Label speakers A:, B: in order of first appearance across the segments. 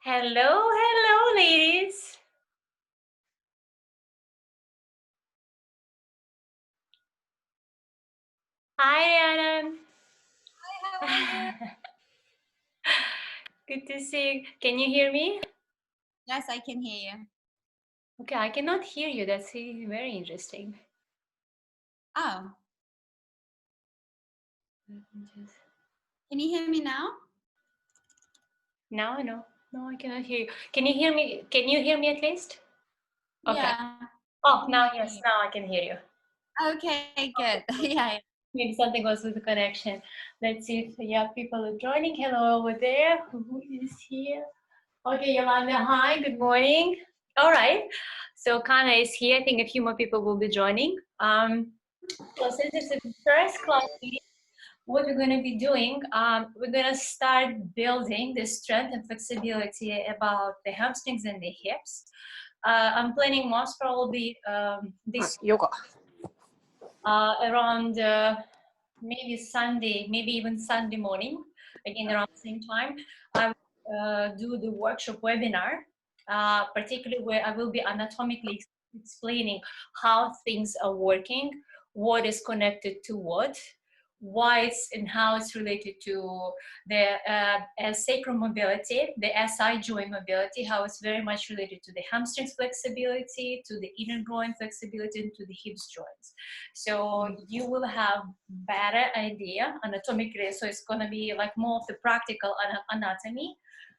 A: Hello, hello, ladies. Hi, Rhiannon.
B: Hi, how are you?
A: Good to see you. Can you hear me?
B: Yes, I can hear you.
A: Okay, I cannot hear you. That's very interesting.
B: Oh,
A: Just...
B: can you hear me now?
A: Now, no, I cannot hear you. Can you hear me? Can you hear me at least? Okay.
B: Yeah, I
A: Oh,
B: can
A: now,
B: hear
A: yes,
B: you.
A: now I can hear you.
B: Okay, good. Yeah.
A: Maybe something was with the connection. Let's see if people are joining. Hello over there. Who is here? Okay, Yolanda, hi, good morning. All right, so Kana is here. I think a few more people will be joining. So since it's the first class meeting, what we're going to be doing, we're going to start building the strength and flexibility about the hamstrings and the hips. I'm planning most probably this
C: yoga.
A: Around maybe Sunday, maybe even Sunday morning, again around the same time. I will do the workshop webinar, particularly where I will be anatomically explaining how things are working, what is connected to what, why it's and how it's related to the sacral mobility, the SI joint mobility, how it's very much related to the hamstrings flexibility, to the inner groin flexibility, and to the hips joints. So you will have better idea anatomically. So it's going to be like more of the practical anatomy.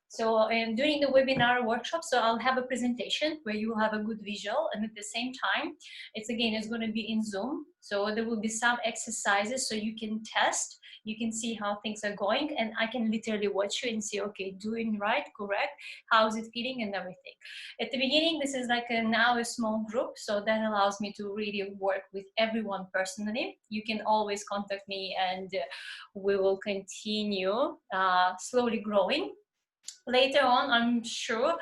A: So and during the webinar workshop, so I'll have a presentation where you will have a good visual, and at the same time, it's going to be in Zoom. So there will be some exercises so you can test, you can see how things are going, and I can literally watch you and see, okay, doing right, correct, how's it feeling and everything. At the beginning, this is like now a small group, so that allows me to really work with everyone personally. You can always contact me, and we will continue slowly growing. Later on, I'm sure,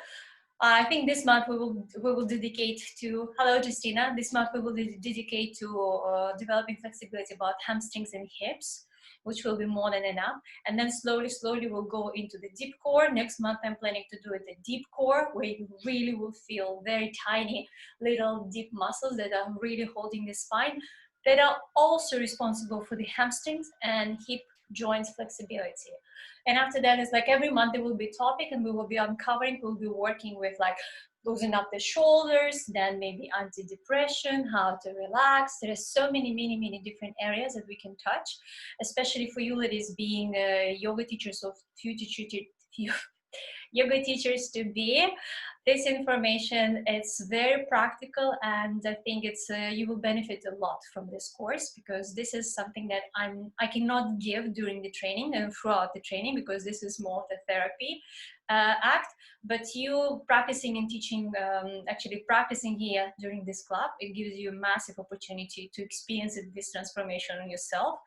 A: I think this month we will dedicate to, hello Justina, this month we will dedicate to developing flexibility about hamstrings and hips, which will be more than enough. And then slowly we'll go into the deep core. Next month I'm planning to do it the deep core, where you really will feel very tiny little deep muscles that are really holding the spine, that are also responsible for the hamstrings and hip joints flexibility. And after that, it's like every month there will be a topic, and we will be uncovering, we'll be working with like loosening up the shoulders, then maybe anti-depression, how to relax. There are so many different areas that we can touch, especially for you ladies being yoga teachers of future yoga teachers to be. This information, it's very practical, and I think it's you will benefit a lot from this course, because this is something that I cannot give during the training and throughout the training, because this is more of the therapy act. But you practicing and teaching, actually practicing here during this club, it gives you a massive opportunity to experience this transformation on yourself,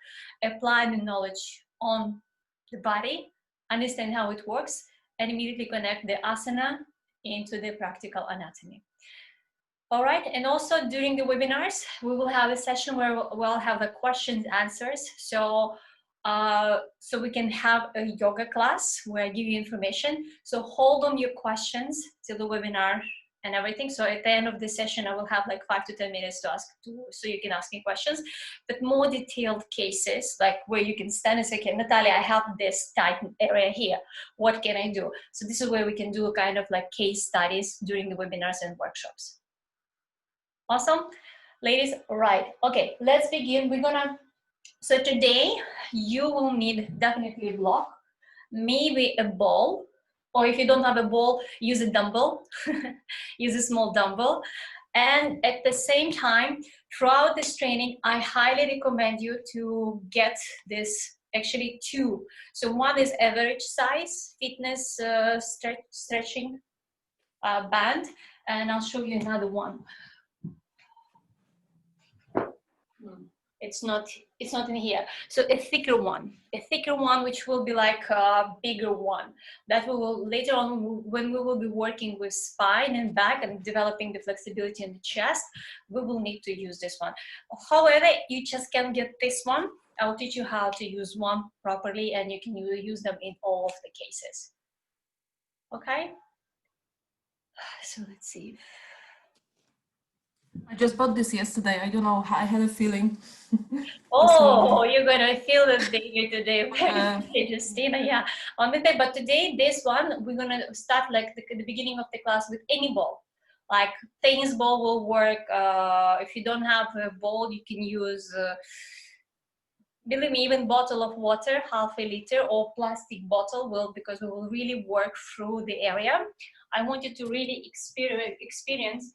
A: apply the knowledge on the body, understand how it works, and immediately connect the asana into the practical anatomy. All right, and also during the webinars, we will have a session where we'll have the questions, answers. So we can have a yoga class where I give you information. So hold on your questions till the webinar and everything. So at the end of the session, I will have like 5 to 10 minutes so you can ask me questions. But more detailed cases, like where you can stand and say, okay, Natalia, I have this tight area here. What can I do? So this is where we can do kind of like case studies during the webinars and workshops. Awesome, ladies. Right. Okay, let's begin. So today you will need definitely a block, maybe a ball, or if you don't have a ball, use a dumbbell. Use a small dumbbell. And at the same time, throughout this training, I highly recommend you to get this, actually two. So one is average size fitness stretching band, and I'll show you another one. It's not in here. So a thicker one, which will be like a bigger one, that we will later on, when we will be working with spine and back and developing the flexibility in the chest, we will need to use this one. However, you just can't get this one. I'll teach you how to use one properly, and you can use them in all of the cases. Okay, So let's see.
C: I just bought this yesterday. I don't know. I had a feeling.
A: Oh, you're gonna feel the baby today.
C: Yeah.
A: Justina, yeah. On the day, but today, this one, we're gonna start like the beginning of the class with any ball. Like tennis ball will work. If you don't have a ball, you can use, believe me, even bottle of water, half a liter, or plastic bottle will, because we will really work through the area. I want you to really experience.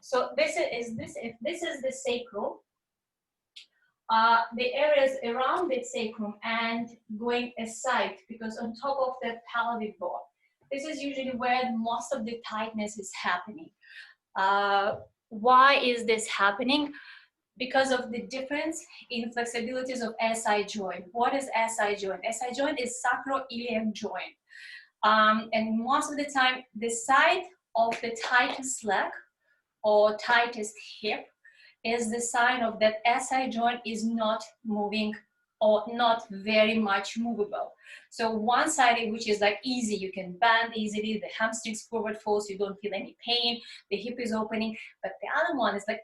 A: So this is this. If this is the sacrum, the areas around the sacrum and going aside, because on top of the pelvic bone, this is usually where most of the tightness is happening. Why is this happening? Because of the difference in flexibilities of SI joint. What is SI joint? SI joint is sacroiliac joint. And most of the time, the side of the tightest leg or tightest hip is the sign of that SI joint is not moving or not very much movable. So one side, which is like easy, you can bend easily, the hamstrings forward folds, you don't feel any pain, the hip is opening, but the other one is like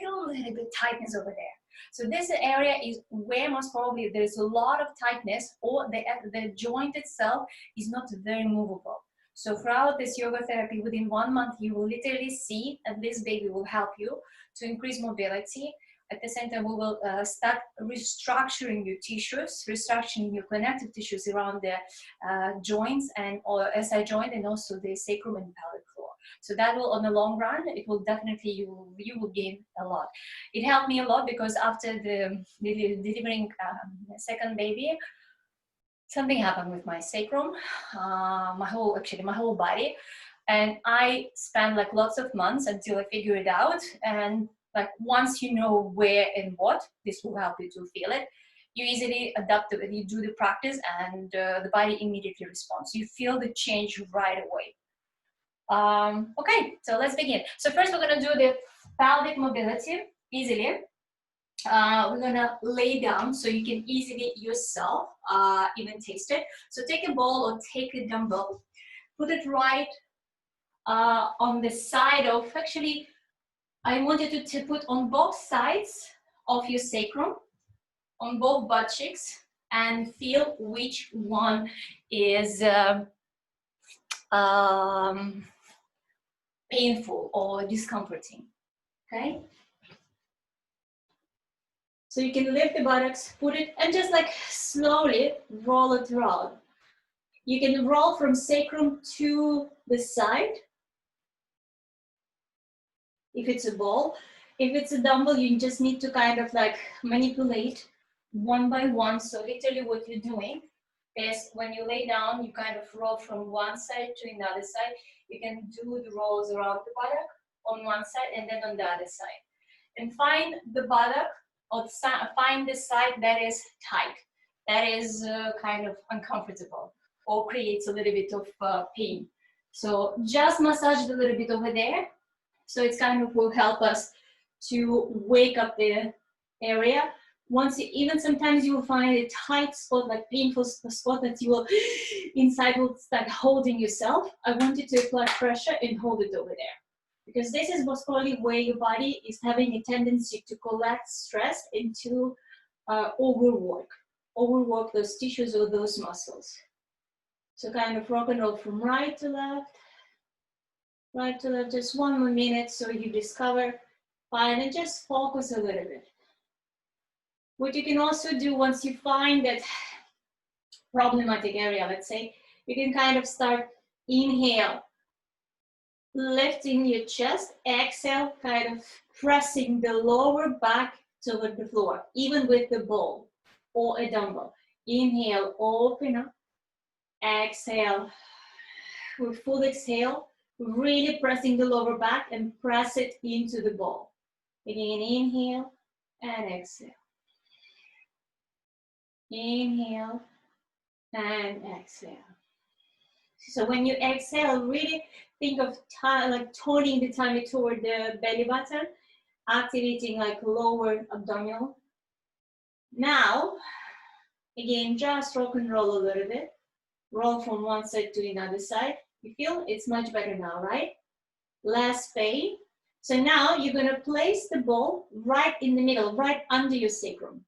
A: a little bit tightness over there. So this area is where most probably there's a lot of tightness, or the joint itself is not very movable. So throughout this yoga therapy, within 1 month, you will literally see, and this baby will help you to increase mobility. At the same time, we will start restructuring your tissues, restructuring your connective tissues around the joints and or SI joint, and also the sacrum and pelvic floor. So that will, on the long run, it will definitely, you will gain a lot. It helped me a lot because after delivering the second baby, something happened with my sacrum, my whole body. And I spent like lots of months until I figured it out. And like once you know where and what, this will help you to feel it. You easily adapt it, you do the practice, and the body immediately responds. You feel the change right away. Okay, so let's begin. So first we're gonna do the pelvic mobility easily. We're gonna lay down so you can easily yourself even taste it. So take a ball or take a dumbbell, put it right on the side of, actually, I want you to put on both sides of your sacrum, on both butt cheeks, and feel which one is painful or discomforting, okay? So you can lift the buttocks, put it, and just like slowly roll it around. You can roll from sacrum to the side, if it's a ball. If it's a dumbbell, you just need to kind of like manipulate one by one. So literally what you're doing is when you lay down, you kind of roll from one side to another side. You can do the rolls around the buttock on one side and then on the other side. And find the buttock, or find the side that is tight, that is kind of uncomfortable or creates a little bit of pain. So just massage it a little bit over there. So it's kind of will help us to wake up the area. Once you, even sometimes you will find a tight spot, like painful spot that you will inside will start holding yourself. I want you to apply pressure and hold it over there. Because this is most probably where your body is having a tendency to collect stress and to overwork those tissues or those muscles. So kind of rock and roll from right to left, just 1 more minute so you discover, fine, and just focus a little bit. What you can also do once you find that problematic area, let's say, you can kind of start inhale, lifting your chest, exhale, kind of pressing the lower back toward the floor, even with the ball or a dumbbell. Inhale, open up, exhale, with full exhale, really pressing the lower back and press it into the ball. Again, inhale and exhale. Inhale and exhale. So when you exhale, really think of like toning the tummy toward the belly button, activating like lower abdominal. Now, again, just rock and roll a little bit. Roll from one side to another side. You feel it's much better now, right? Less pain. So now you're gonna place the ball right in the middle, right under your sacrum.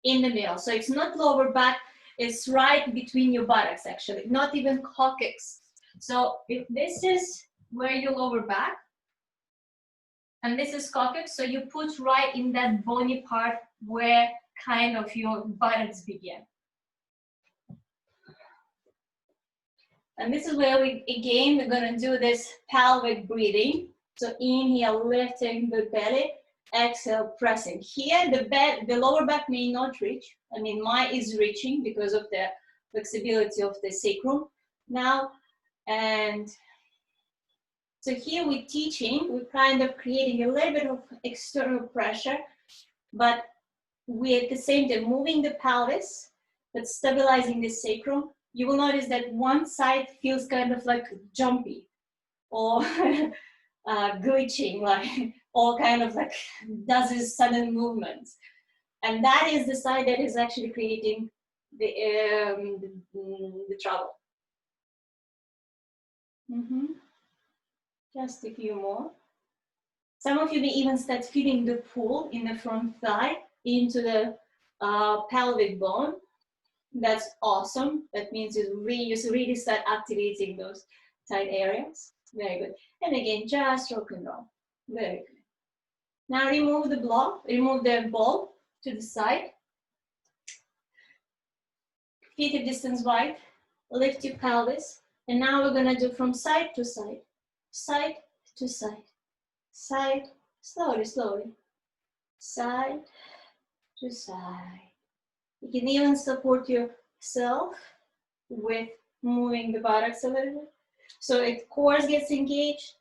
A: In the middle. So it's not lower back, it's right between your buttocks actually, not even coccyx. So if this is where your lower back, and this is coccyx, so you put right in that bony part where kind of your buttocks begin. And this is where we're gonna do this pelvic breathing. So inhale, lifting the belly, exhale, pressing. Here, the lower back may not reach. I mean, mine is reaching because of the flexibility of the sacrum now. And so here we're teaching, we're kind of creating a little bit of external pressure, but we're at the same time moving the pelvis, but stabilizing the sacrum. You will notice that one side feels kind of like jumpy or glitching, like all kind of like does this sudden movements. And that is the side that is actually creating the trouble. Just a few more. Some of you may even start feeling the pull in the front thigh into the pelvic bone. That's awesome. That means you really start activating those tight areas. Very good. And again, just rock and roll. Very good. Now remove the ball to the side. Feet hip distance wide. Lift your pelvis. And now we're gonna do from side to side. Side to side. Side, slowly, slowly. Side to side. You can even support yourself with moving the buttocks a little bit. So if core gets engaged.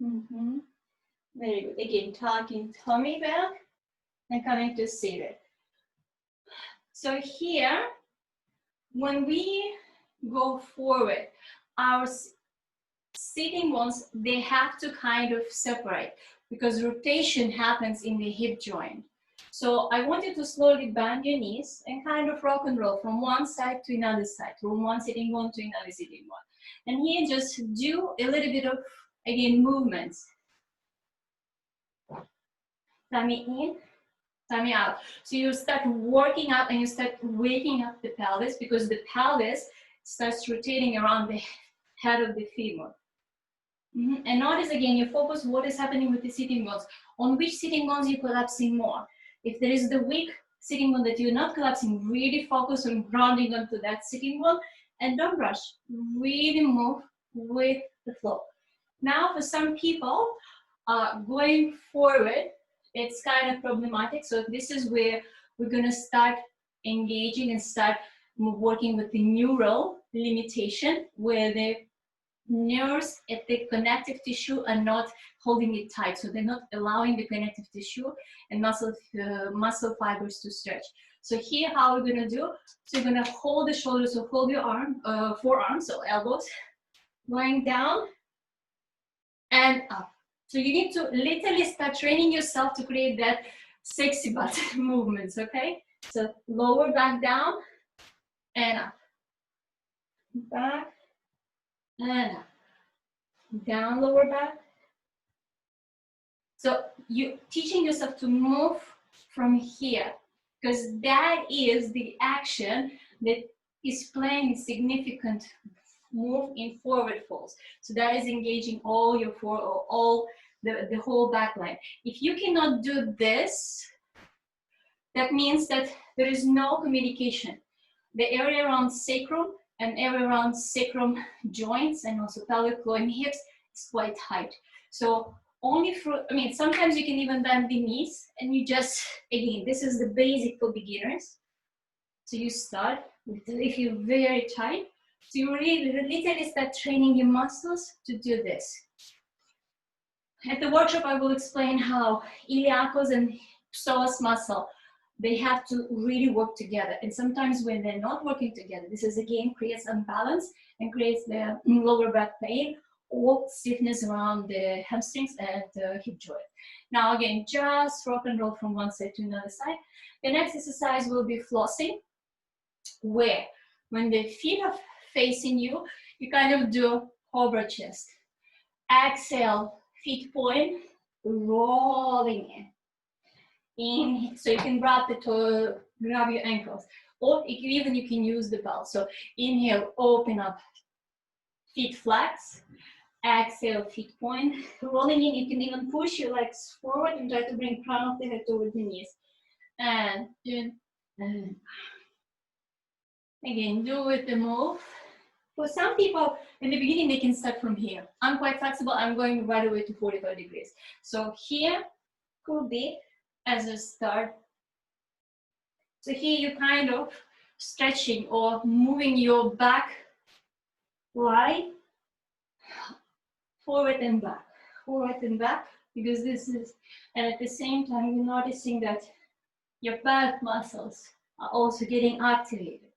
A: Very good. Again, tucking tummy back and coming to seated. So here, when we go forward, our sitting bones, they have to kind of separate because rotation happens in the hip joint. So I want you to slowly bend your knees and kind of rock and roll from one side to another side, from one sitting bone to another sitting bone. And here just do a little bit of, again, movements. Tummy in, tummy out. So you start working up and you start waking up the pelvis because the pelvis starts rotating around the head of the femur. And notice again, you focus what is happening with the sitting bones. On which sitting bones you're collapsing more. If there is the weak sitting bone that you're not collapsing, really focus on grounding onto that sitting bone and don't rush. Really move with the flow. Now for some people, going forward, it's kind of problematic. So this is where we're gonna start engaging and start working with the neural limitation where the nerves at the connective tissue are not holding it tight, so they're not allowing the connective tissue and muscle fibers to stretch. So here, how we're gonna do? So you're gonna hold the shoulders, so hold your forearms, so elbows, going down and up. So you need to literally start training yourself to create that sexy butt movements. Okay? So lower back down and up, back. And up. Down, lower back. So you're teaching yourself to move from here because that is the action that is playing a significant move in forward folds. So that is engaging all your the whole back line. If you cannot do this, that means that there is no communication. The area around sacrum and area around sacrum joints and also pelvic floor and hips is quite tight. So only through, I mean, sometimes you can even bend the knees and you just, again, this is the basic for beginners. So you start, if you're very tight, so you really literally start training your muscles to do this. At the workshop, I will explain how iliacus and psoas muscle, they have to really work together. And sometimes when they're not working together, this is again creates imbalance and creates the lower back pain or stiffness around the hamstrings and the hip joint. Now again, just rock and roll from one side to another side. The next exercise will be flossing, where when the feet are facing you, you kind of do cobra chest. Exhale, feet point, rolling in. Inhale, so you can grab the toe, grab your ankles, or even you can use the belt. So inhale, open up, feet flex. Exhale, feet point, rolling in. You can even push your legs forward and try to bring crown of the head toward the knees. And in, and again, do with the move. For some people, in the beginning, they can start from here. I'm quite flexible. I'm going right away to 45 degrees. So here could be as a start. So here you're kind of stretching or moving your back line forward and back, because this is, and at the same time, you're noticing that your back muscles are also getting activated.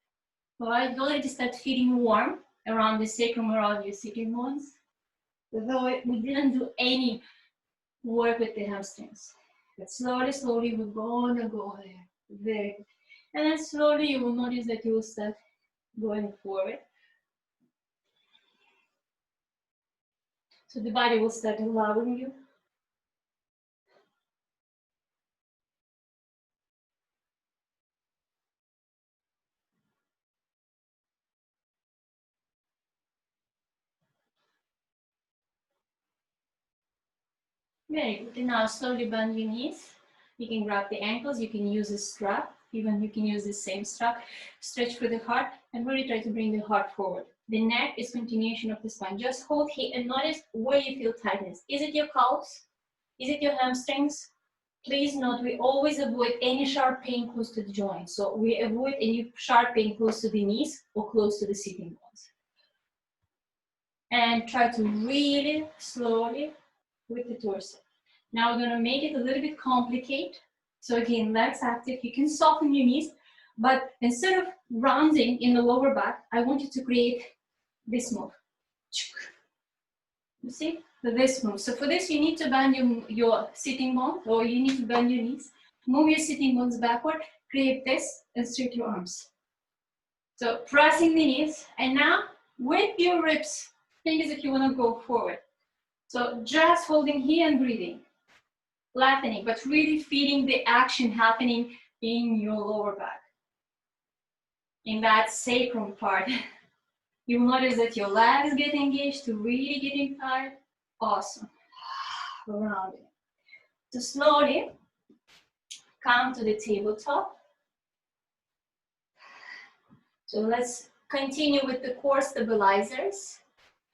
A: All right, you already start feeling warm around the sacrum, around your sitting bones. Although we didn't do any work with the hamstrings. But slowly, we're gonna go there. Very good. And then slowly you will notice that you will start going forward. So the body will start allowing you. Very good. And now slowly bend your knees. You can grab the ankles, you can use a strap, even you can use the same strap. Stretch for the heart and really try to bring the heart forward. The neck is continuation of the spine. Just hold here and notice where you feel tightness. Is it your calves? Is it your hamstrings? Please note, we always avoid any sharp pain close to the joint. So we avoid any sharp pain close to the knees or close to the sitting bones. And try to really slowly with the torso. Now we're gonna make it a little bit complicated. So again, legs active, you can soften your knees, but instead of rounding in the lower back, I want you to create this move. You see, this move. So for this, you need to bend your sitting bone, or you need to bend your knees. Move your sitting bones backward, create this, and straight your arms. So pressing the knees, and now with your ribs, think as if you wanna go forward. So just holding here and breathing. Flattening, but really feeling the action happening in your lower back. In that sacrum part. You'll notice that your legs get engaged to really getting tired. Awesome. Around it. So slowly come to the tabletop. So let's continue with the core stabilizers.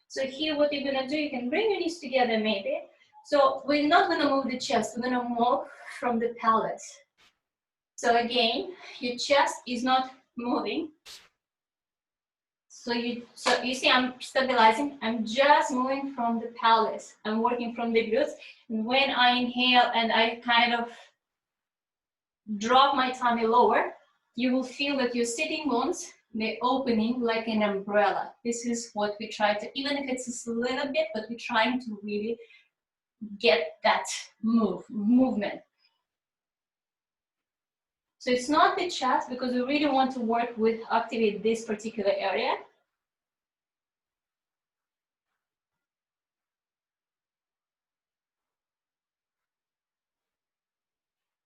A: So here what you're gonna do, you can bring your knees together maybe. So we're not gonna move the chest, we're gonna move from the pelvis. So again, your chest is not moving. So you see I'm stabilizing, I'm just moving from the pelvis. I'm working from the glutes. And when I inhale and I kind of drop my tummy lower, you will feel that your sitting bones, they're opening like an umbrella. This is what we try to, even if it's just a little bit, but we're trying to really get that movement. So it's not the chest, because we really want to work with, activate this particular area.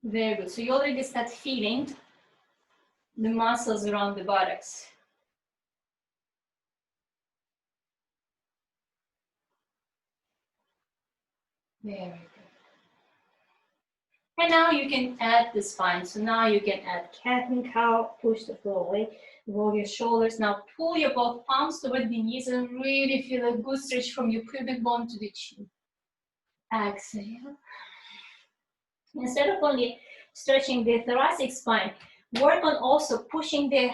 A: Very good. So you already start feeling the muscles around the buttocks. Very good. And now you can add the spine. So now you can add cat and cow, push the floor away, roll your shoulders. Now pull your both palms toward the knees and really feel a good stretch from your pubic bone to the chin. Exhale. Instead of only stretching the thoracic spine, work on also pushing the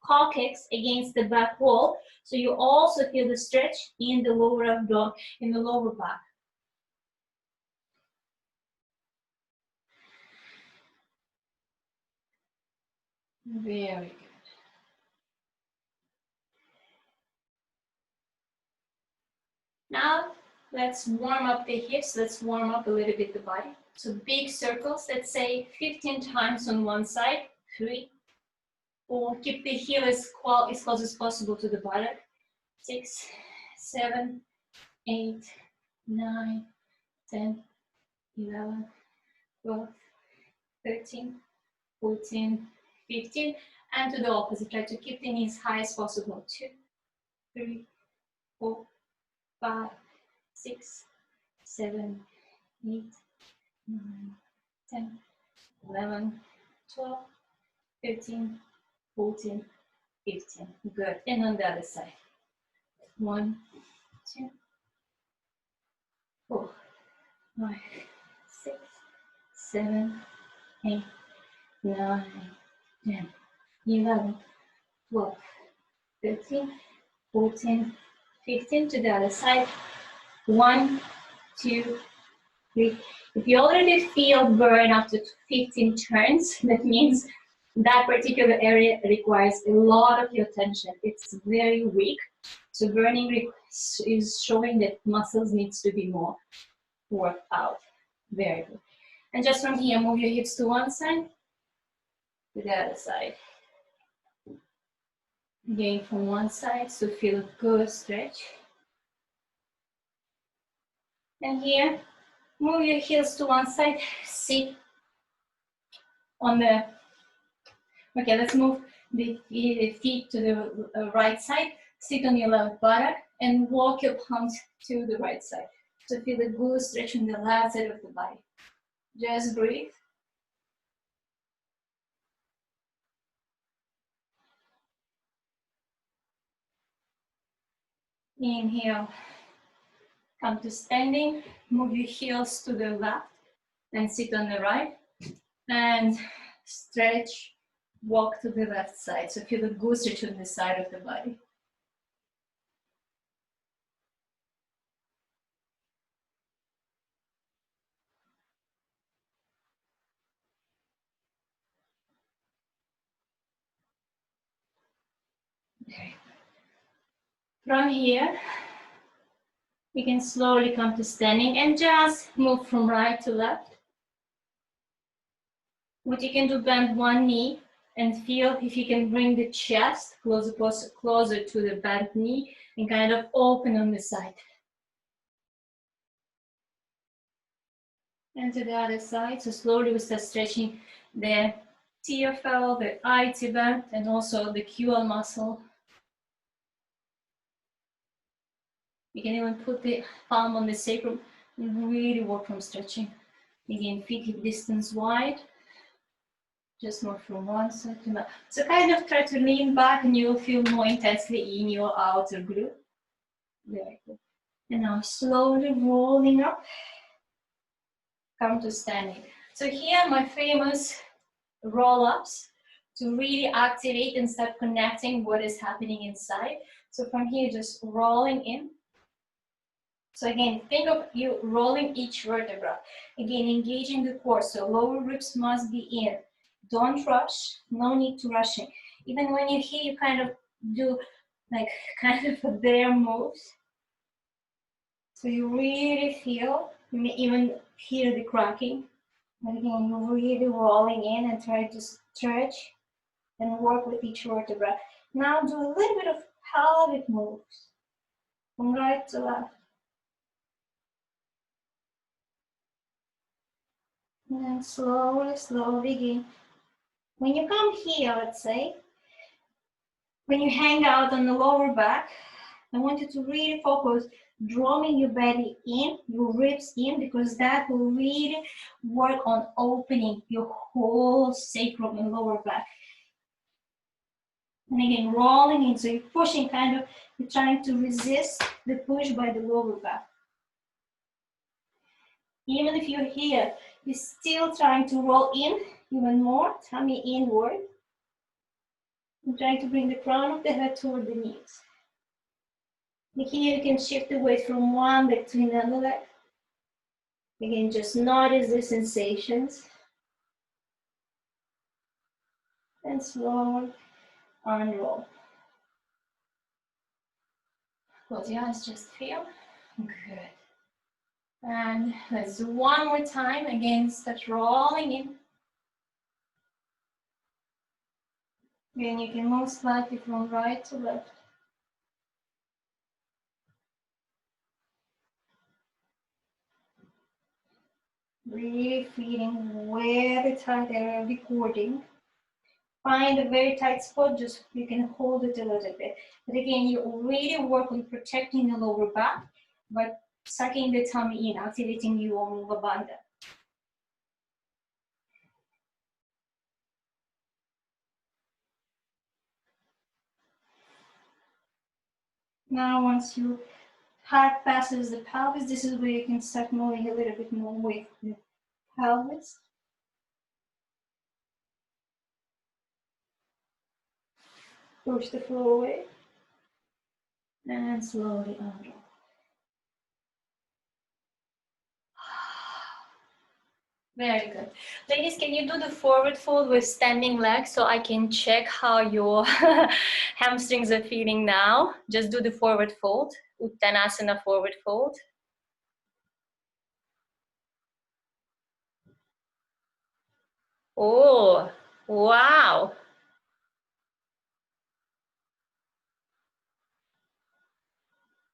A: coccyx against the back wall, so you also feel the stretch in the lower abdomen, in the lower back. Very good. Now let's warm up the hips, let's warm up a little bit the body. So big circles, let's say 15 times on one side, 3, 4, keep the heel as close as possible to the buttock. 6, 7, 8, 9, 10, 11, 12, 13, 14, 15, and to the opposite. Try to keep the knees high as possible. 2, 3, 4, 5, 6, 7, 8, 9, 10, 11, 12, 13, 14, 15. Good. And on the other side. 1, 2, 4, 5, 6, 7, 8, 9, 10, 11, 12, 13, 14, 15. To the other side. 1, 2, 3. If you already feel burn after 15 turns, that means that particular area requires a lot of your attention. It's very weak. So burning is showing that muscles needs to be more worked out. Very good. And just from here, move your hips to one side, to the other side. Again, from one side, so feel a good stretch. And here, move your heels to one side, sit on the, okay, let's move the feet to the right side, sit on your left buttock, and walk your palms to the right side. So feel a good stretch on the left side of the body. Just breathe. Inhale, come to standing, move your heels to the left and sit on the right, and stretch, walk to the left side. So feel a good stretch on the side of the body. Okay. From here, you can slowly come to standing and just move from right to left. What you can do, bend one knee and feel if you can bring the chest closer to the bent knee and kind of open on the side. And to the other side, so slowly we start stretching the TFL, the IT band, and also the QL muscle. You can even put the palm on the sacrum and really work from stretching. Again, feet hip distance wide. Just move from one side to another. So kind of try to lean back and you'll feel more intensely in your outer glute. Very good. And now slowly rolling up, come to standing. So here my famous roll-ups to really activate and start connecting what is happening inside. So from here, just rolling in. So again, think of you rolling each vertebra. Again, engaging the core, so lower ribs must be in. Don't rush, no need to rushing. Even when you're here, you kind of do like kind of a bear moves. So you really feel, you may even hear the cracking. And again, you're really rolling in and try to stretch and work with each vertebra. Now do a little bit of pelvic moves from right to left. And then slowly, slowly again. When you come here, let's say, when you hang out on the lower back, I want you to really focus drawing your belly in, your ribs in, because that will really work on opening your whole sacrum and lower back. And again, rolling in, so you're pushing kind of, you're trying to resist the push by the lower back. Even if you're here, you're still trying to roll in even more, tummy inward. I'm trying to bring the crown of the head toward the knees. And here you can shift the weight from one leg to another leg. Again, just notice the sensations. And slowly unroll. Close your eyes, just feel. Good. And let's do one more time. Again, start rolling in. Again, you can move slightly from right to left. Really feeling very tight area of the cording. Find a very tight spot, just you can hold it a little bit. But again, you really work on protecting the lower back, but sucking the tummy in, activating your Mula Bandha. Now, once your heart passes the pelvis, this is where you can start moving a little bit more with the pelvis. Push the floor away and slowly out. Very good. Ladies, can you do the forward fold with standing legs so I can check how your hamstrings are feeling now? Just do the forward fold, Uttanasana forward fold. Oh, wow.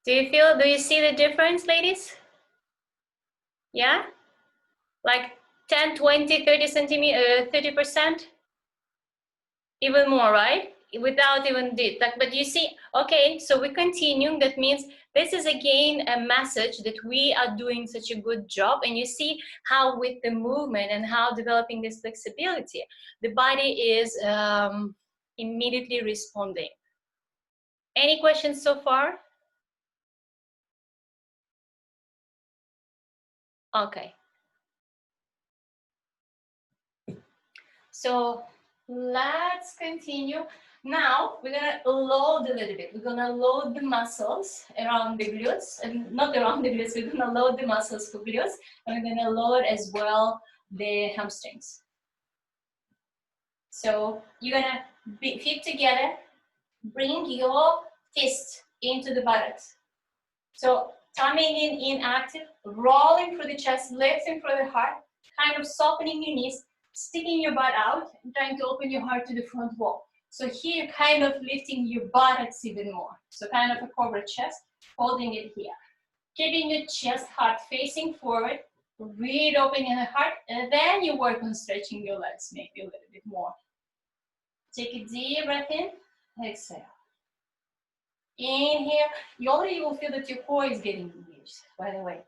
A: Do you see the difference, ladies? Yeah? Like 10, 20, 30 centimeters, 30%? Even more, right? Without even this, but you see, okay, so we continue. That means this is again a message that we are doing such a good job, and you see how with the movement and how developing this flexibility, the body is immediately responding. Any questions so far? Okay. So let's continue. Now we're gonna load a little bit. We're gonna load the muscles around the glutes, and not around the glutes. We're gonna load the muscles for glutes, and we're gonna load as well the hamstrings. So you're gonna be feet together. Bring your fist into the buttocks. So tummy in active, rolling through the chest, lifting through the heart, kind of softening your knees, sticking your butt out, and trying to open your heart to the front wall. So here, kind of lifting your buttocks even more. So kind of a cobra chest, holding it here. Keeping your chest, heart facing forward, really opening the heart, and then you work on stretching your legs maybe a little bit more. Take a deep breath in, exhale. Inhale, you already will feel that your core is getting engaged, by the way.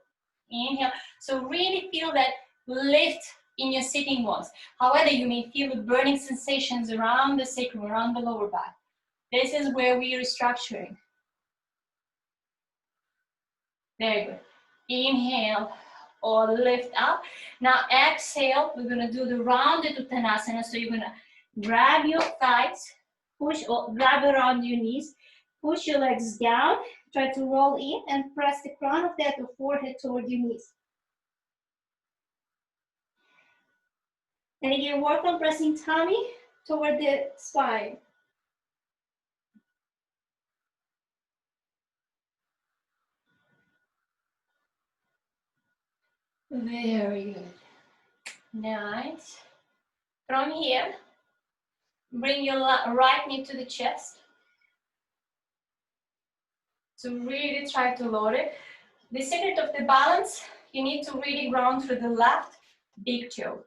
A: Inhale, so really feel that lift in your sitting bones. However, you may feel the burning sensations around the sacrum, around the lower back. This is where we are restructuring. Very good. Inhale or lift up. Now exhale, we're gonna do the rounded Uttanasana. So you're gonna grab your thighs, push or grab around your knees, push your legs down, try to roll in and press the crown of that or forehead toward your knees. And again, work on pressing tummy toward the spine. Very good. Nice. From here, bring your right knee to the chest. So really try to load it. The secret of the balance, you need to really ground through the left big toe.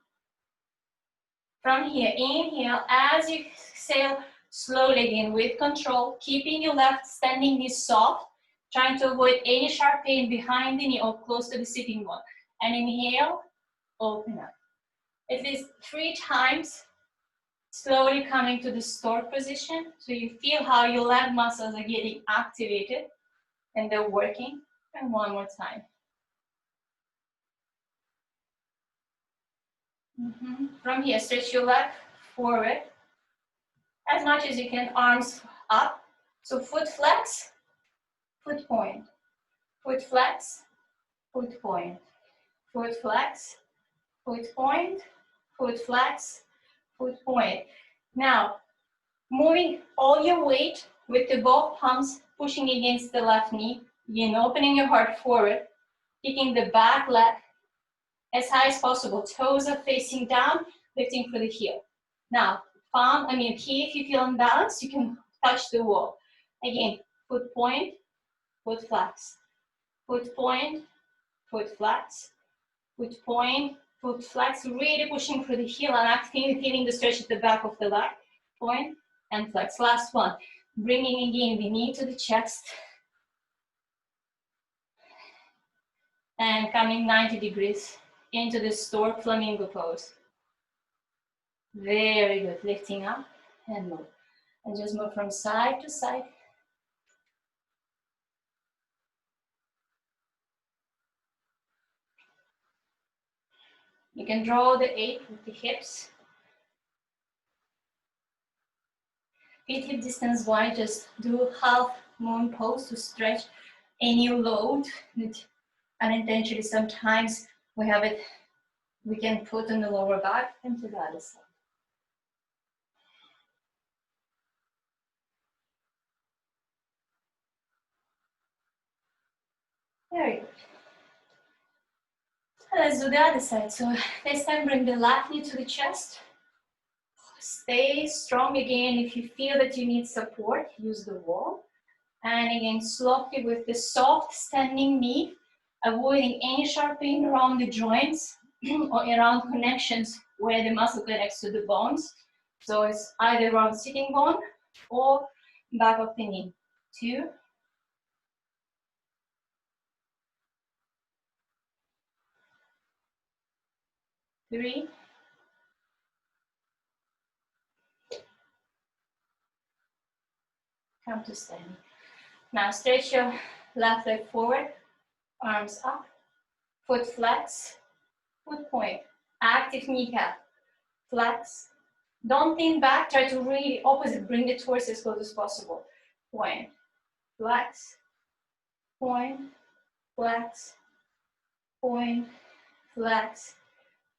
A: From here, inhale, as you exhale, slowly again with control, keeping your left standing knee soft, trying to avoid any sharp pain behind the knee or close to the sitting bone. And inhale, open up. At least 3 times, slowly coming to the stork position, so you feel how your leg muscles are getting activated and they're working. And one more time. From here, stretch your leg forward as much as you can, arms up. So foot flex, foot point, foot flex, foot point, foot flex, foot point, foot flex, foot point. Now, moving all your weight with the both palms pushing against the left knee, again, opening your heart forward, kicking the back leg as high as possible. Toes are facing down, lifting for the heel. Now, here if you feel unbalanced, you can touch the wall. Again, foot point, foot flex, foot point, foot flex, foot point, Foot flex, really pushing through the heel and actively feeling the stretch at the back of the leg. Point and flex. Last one. Bringing again the knee to the chest. And coming 90 degrees into the stork flamingo pose. Very good. Lifting up and move. And just move from side to side. You can draw the 8 with the hips. Feet hip distance wide, just do half moon pose to stretch any load that unintentionally sometimes we have it, we can put on the lower back and to the other side. Very good. Let's do the other side. So this time bring the left knee to the chest. Stay strong again. If you feel that you need support, use the wall. And again, slowly with the soft standing knee, avoiding any sharp pain around the joints or around connections where the muscle connects to the bones. So it's either around sitting bone or back of the knee. 2, 3, come to standing. Now stretch your left leg forward, arms up, foot flex, foot point, active kneecap, flex. Don't lean back, try to really opposite, bring the torso as close as possible. Point, flex, point, flex, point, flex,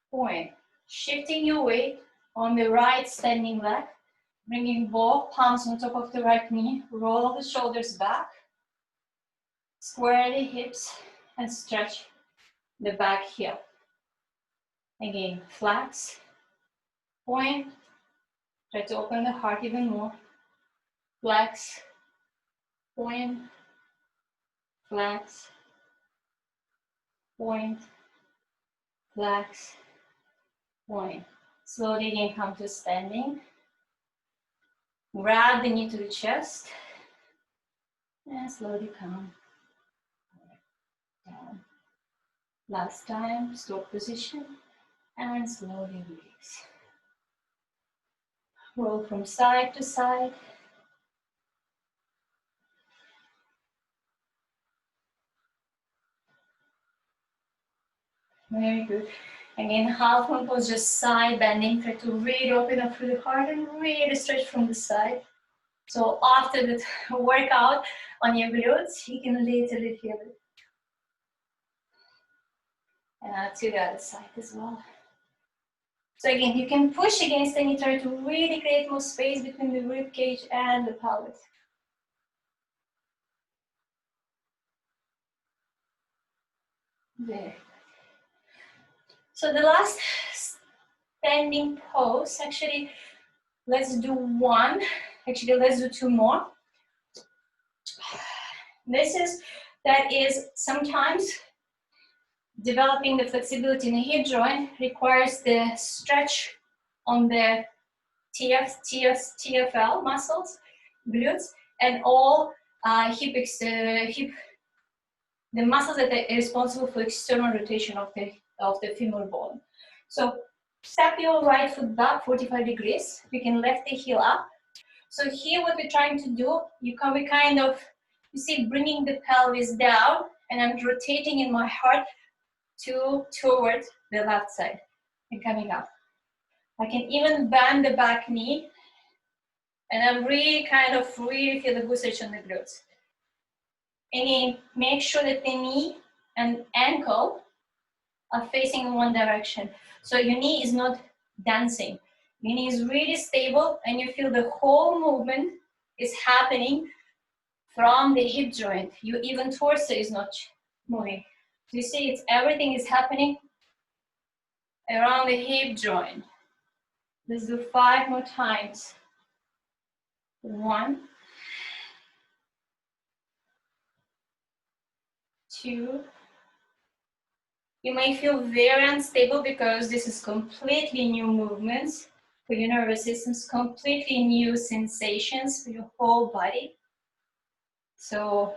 A: point. Shifting your weight on the right standing leg, bringing both palms on top of the right knee, roll the shoulders back, square the hips, and stretch the back heel. Again, flex, point, try to open the heart even more, flex, point, flex, point, flex, point. Slowly again come to standing. Grab the knee to the chest. And slowly come down. Last time, stop position. And slowly release. Roll from side to side. Very good. Again, half moon pose, just side bending. Try to really open up through the heart and really stretch from the side. So after the workout on your glutes, you can literally feel it. And to the other side as well. So again, you can push against the knee, try to really create more space between the rib cage and the pelvis. There. So the last standing pose, actually, let's do one. Actually, let's do 2 more. That is sometimes developing the flexibility in the hip joint requires the stretch on the TFL muscles, glutes, and all the muscles that are responsible for external rotation of the femur bone. So step your right foot back 45 degrees. We can lift the heel up. So here what we're trying to do, we kind of, you see, bringing the pelvis down, and I'm rotating in my heart towards the left side and coming up. I can even bend the back knee, and I'm really feel the boostage on the glutes. Again, make sure that the knee and ankle are facing in one direction. So your knee is not dancing. Your knee is really stable, and you feel the whole movement is happening from the hip joint. Your even torso is not moving. So you see, everything is happening around the hip joint. Let's do 5 more times. 1, 2, You may feel very unstable because this is completely new movements for your nervous systems, completely new sensations for your whole body. So,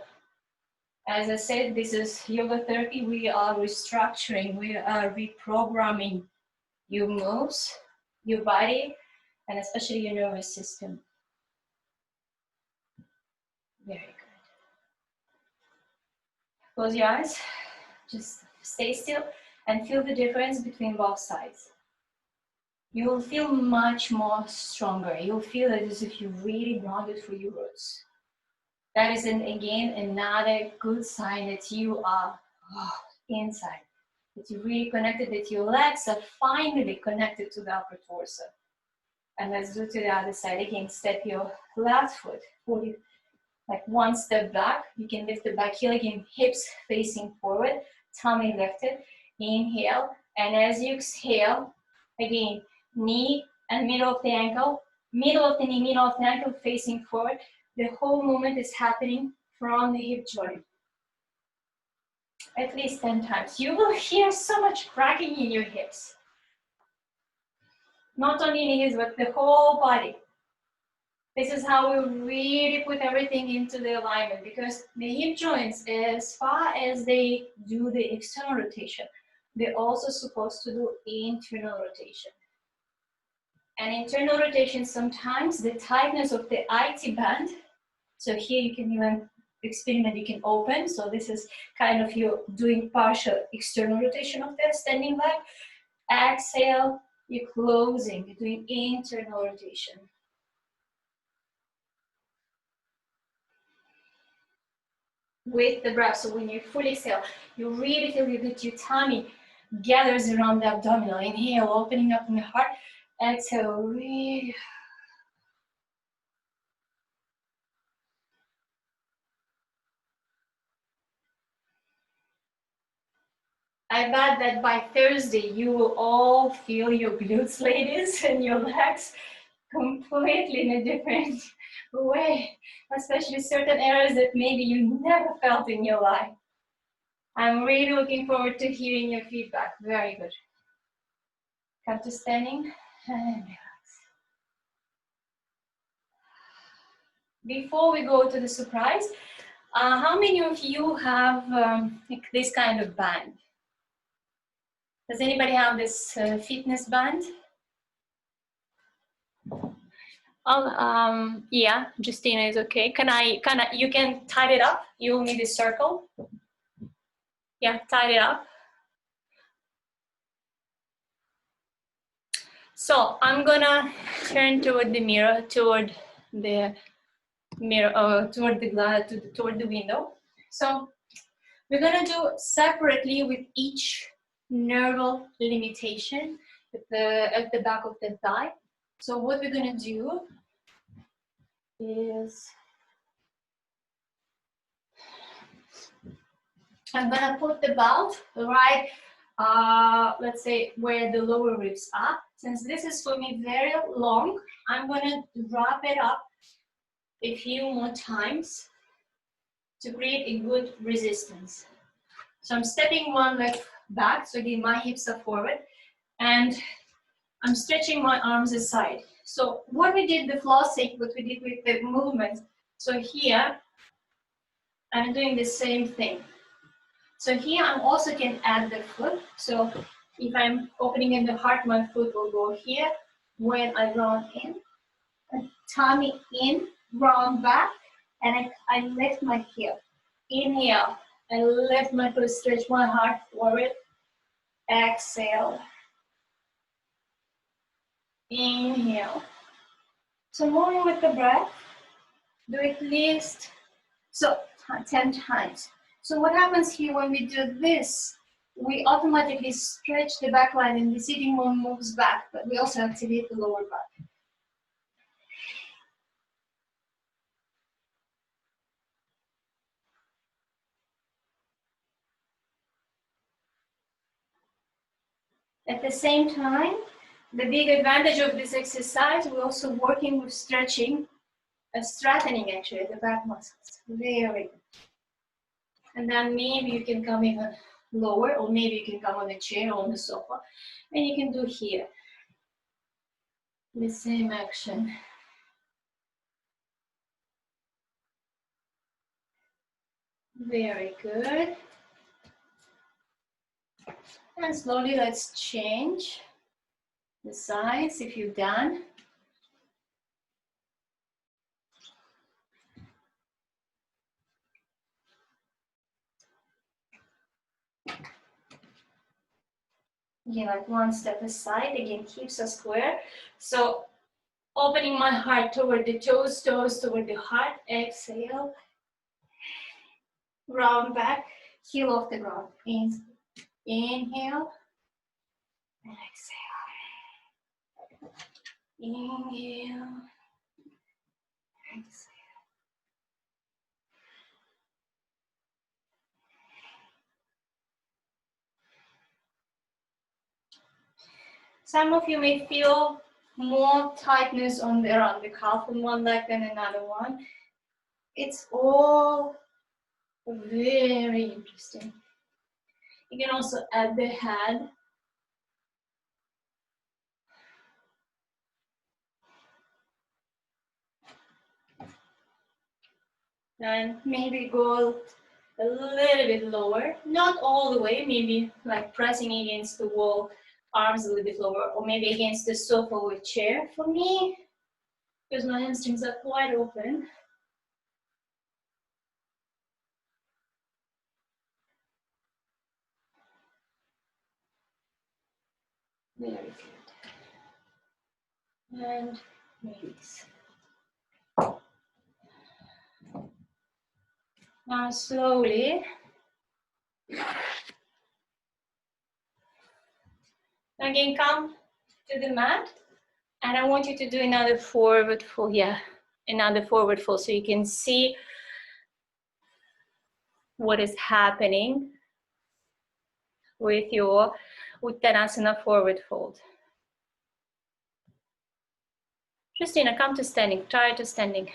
A: as I said, this is yoga therapy. We are restructuring, we are reprogramming your moves, your body, and especially your nervous system. Very good. Close your eyes, just stay still and feel the difference between both sides. You will feel much more stronger. You'll feel it as if you really grounded through your roots. That is, again, another good sign that you are inside, that you're really connected, that your legs are finally connected to the upper torso. And let's do to the other side again. Step your left foot, like one step back. You can lift the back heel again, hips facing forward, tummy lifted. Inhale, and as you exhale, again, knee and middle of the ankle, middle of the knee, middle of the ankle facing forward. The whole movement is happening from the hip joint. At least 10 times. You will hear so much cracking in your hips. Not only in the hips, but the whole body. This is how we really put everything into the alignment, because the hip joints, as far as they do the external rotation, they're also supposed to do internal rotation. And internal rotation, sometimes the tightness of the IT band, so here you can even experiment, you can open, so this is kind of you doing partial external rotation of the standing leg. Exhale, you're closing, you're doing internal rotation. With the breath, so when you fully exhale, you really feel that your tummy gathers around the abdominal. Inhale, opening up in the heart. Exhale, really. I bet that by Thursday, you will all feel your glutes, ladies, and your legs completely in a different way, especially certain areas that maybe you never felt in your life. I'm really looking forward to hearing your feedback. Very good. Come to standing and relax. Before we go to the surprise, how many of you have like this kind of band? Does anybody have this fitness band? Yeah, Justina is okay. You can tie it up. You'll need a circle. Yeah, tie it up. So I'm gonna turn toward the mirror, toward the window. So we're gonna do separately with each nerval limitation at the back of the thigh. So what we're gonna do is I'm gonna put the belt right, let's say where the lower ribs are. Since this is for me very long, I'm gonna wrap it up a few more times to create a good resistance. So I'm stepping one leg back, so again my hips are forward, and I'm stretching my arms aside. So what we did the flossing, what we did with the movement, so here I'm doing the same thing. So here I'm also can add the foot. So if I'm opening in the heart, my foot will go here. When I round in, tummy in, round back, and I lift my heel. Inhale, I lift my foot, stretch my heart forward. Exhale. Inhale. So moving with the breath, do at least 10 times. So what happens here when we do this, we automatically stretch the back line and the sitting bone moves back, but we also activate the lower back. At the same time, the big advantage of this exercise, we're also working with stretching, strengthening actually the back muscles. Very good. And then maybe you can come even lower, or maybe you can come on a chair or on the sofa, and you can do here the same action. Very good. And slowly let's change the sides if you've done. Yeah, like one step aside, again, keeps us square. So opening my heart toward the toes, toes toward the heart, exhale. Round back, heel off the ground. Inhale, and exhale. Inhale, exhale. Some of you may feel more tightness around the calf on one leg than another one. It's all very interesting. You can also add the head. And maybe go a little bit lower, not all the way, maybe like pressing against the wall, arms a little bit lower, or maybe against the sofa or chair. For me, because my hamstrings are quite open, very good. And release. Now slowly, again come to the mat, and I want you to do another forward fold. Yeah, another forward fold, so you can see what is happening with your Uttanasana forward fold. Christina, come to standing. Try to standing.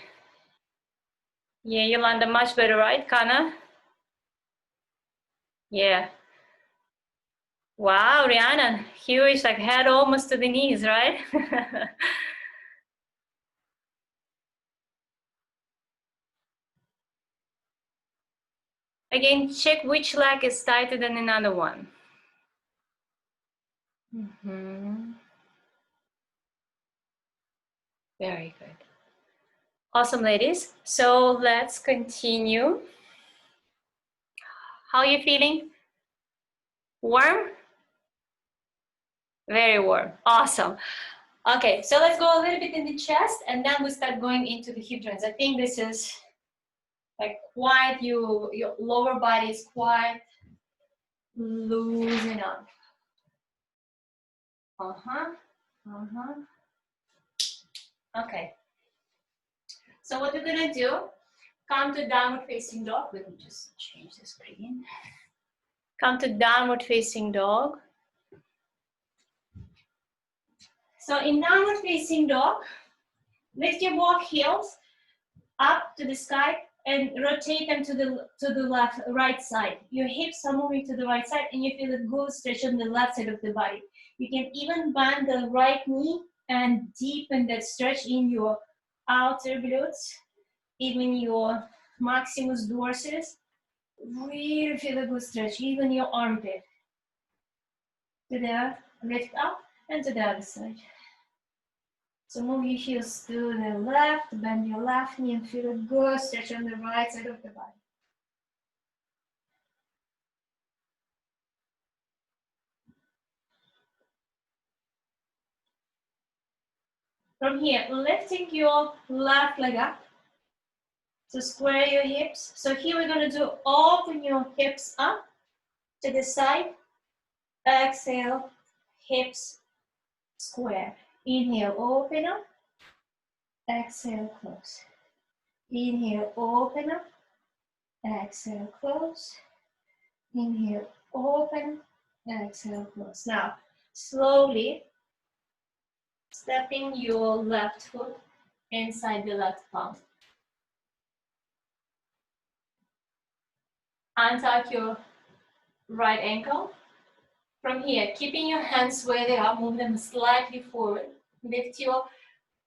A: Yeah, Yolanda, much better, right, Kana? Yeah. Wow, Rihanna, huge, like head almost to the knees, right? Again, check which leg is tighter than another one. Very good. Awesome, ladies. So let's continue. How are you feeling? Warm? Very warm. Awesome. Okay, so let's go a little bit in the chest, and then we start going into the hip joints. I think this is like quite, your lower body is quite loosen up. Okay. So what we're gonna do, come to downward facing dog. Let me just change the screen. Come to downward facing dog. So in downward facing dog, lift your both heels up to the sky and rotate them to the right side. Your hips are moving to the right side, and you feel a good stretch on the left side of the body. You can even bend the right knee and deepen that stretch in your outer glutes, even your maximus dorsis. Really feel a good stretch, even your armpit. To the lift up and to the other side. So move your heels to the left, bend your left knee, and feel a good stretch on the right side of the body. From here, lifting your left leg up. So square your hips. So here we're going to do open your hips up to the side. Exhale, hips square. Inhale, open up. Exhale, close. Inhale, open up. Exhale, close. Inhale, open. Exhale, close. Now, slowly stepping your left foot inside the left palm. Untuck your right ankle. From here, keeping your hands where they are, move them slightly forward. Lift your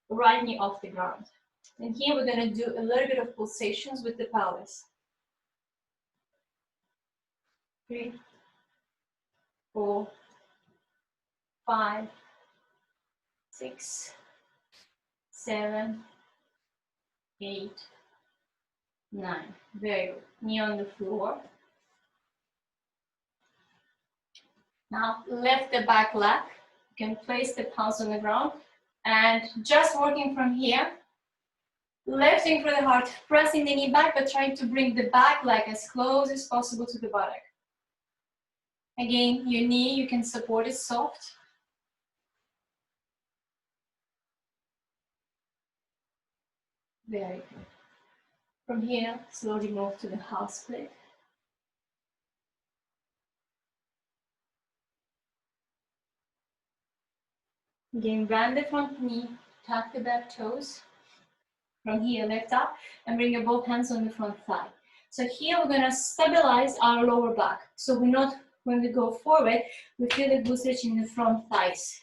A: right knee off the ground. And here we're going to do a little bit of pulsations with the pelvis. 3, 4, 5, 6, 7, 8, 9. Very good. Knee on the floor. Now lift the back leg. You can place the palms on the ground and just working from here, lifting through the heart, pressing the knee back, but trying to bring the back leg as close as possible to the buttock. Again, your knee, you can support it soft. Very good. From here, slowly move to the half split. Again, bend the front knee, tuck the back toes. From here, lift up and bring your both hands on the front thigh. So here we're gonna stabilize our lower back. So we're not, when we go forward, we feel the glute stretch in the front thighs.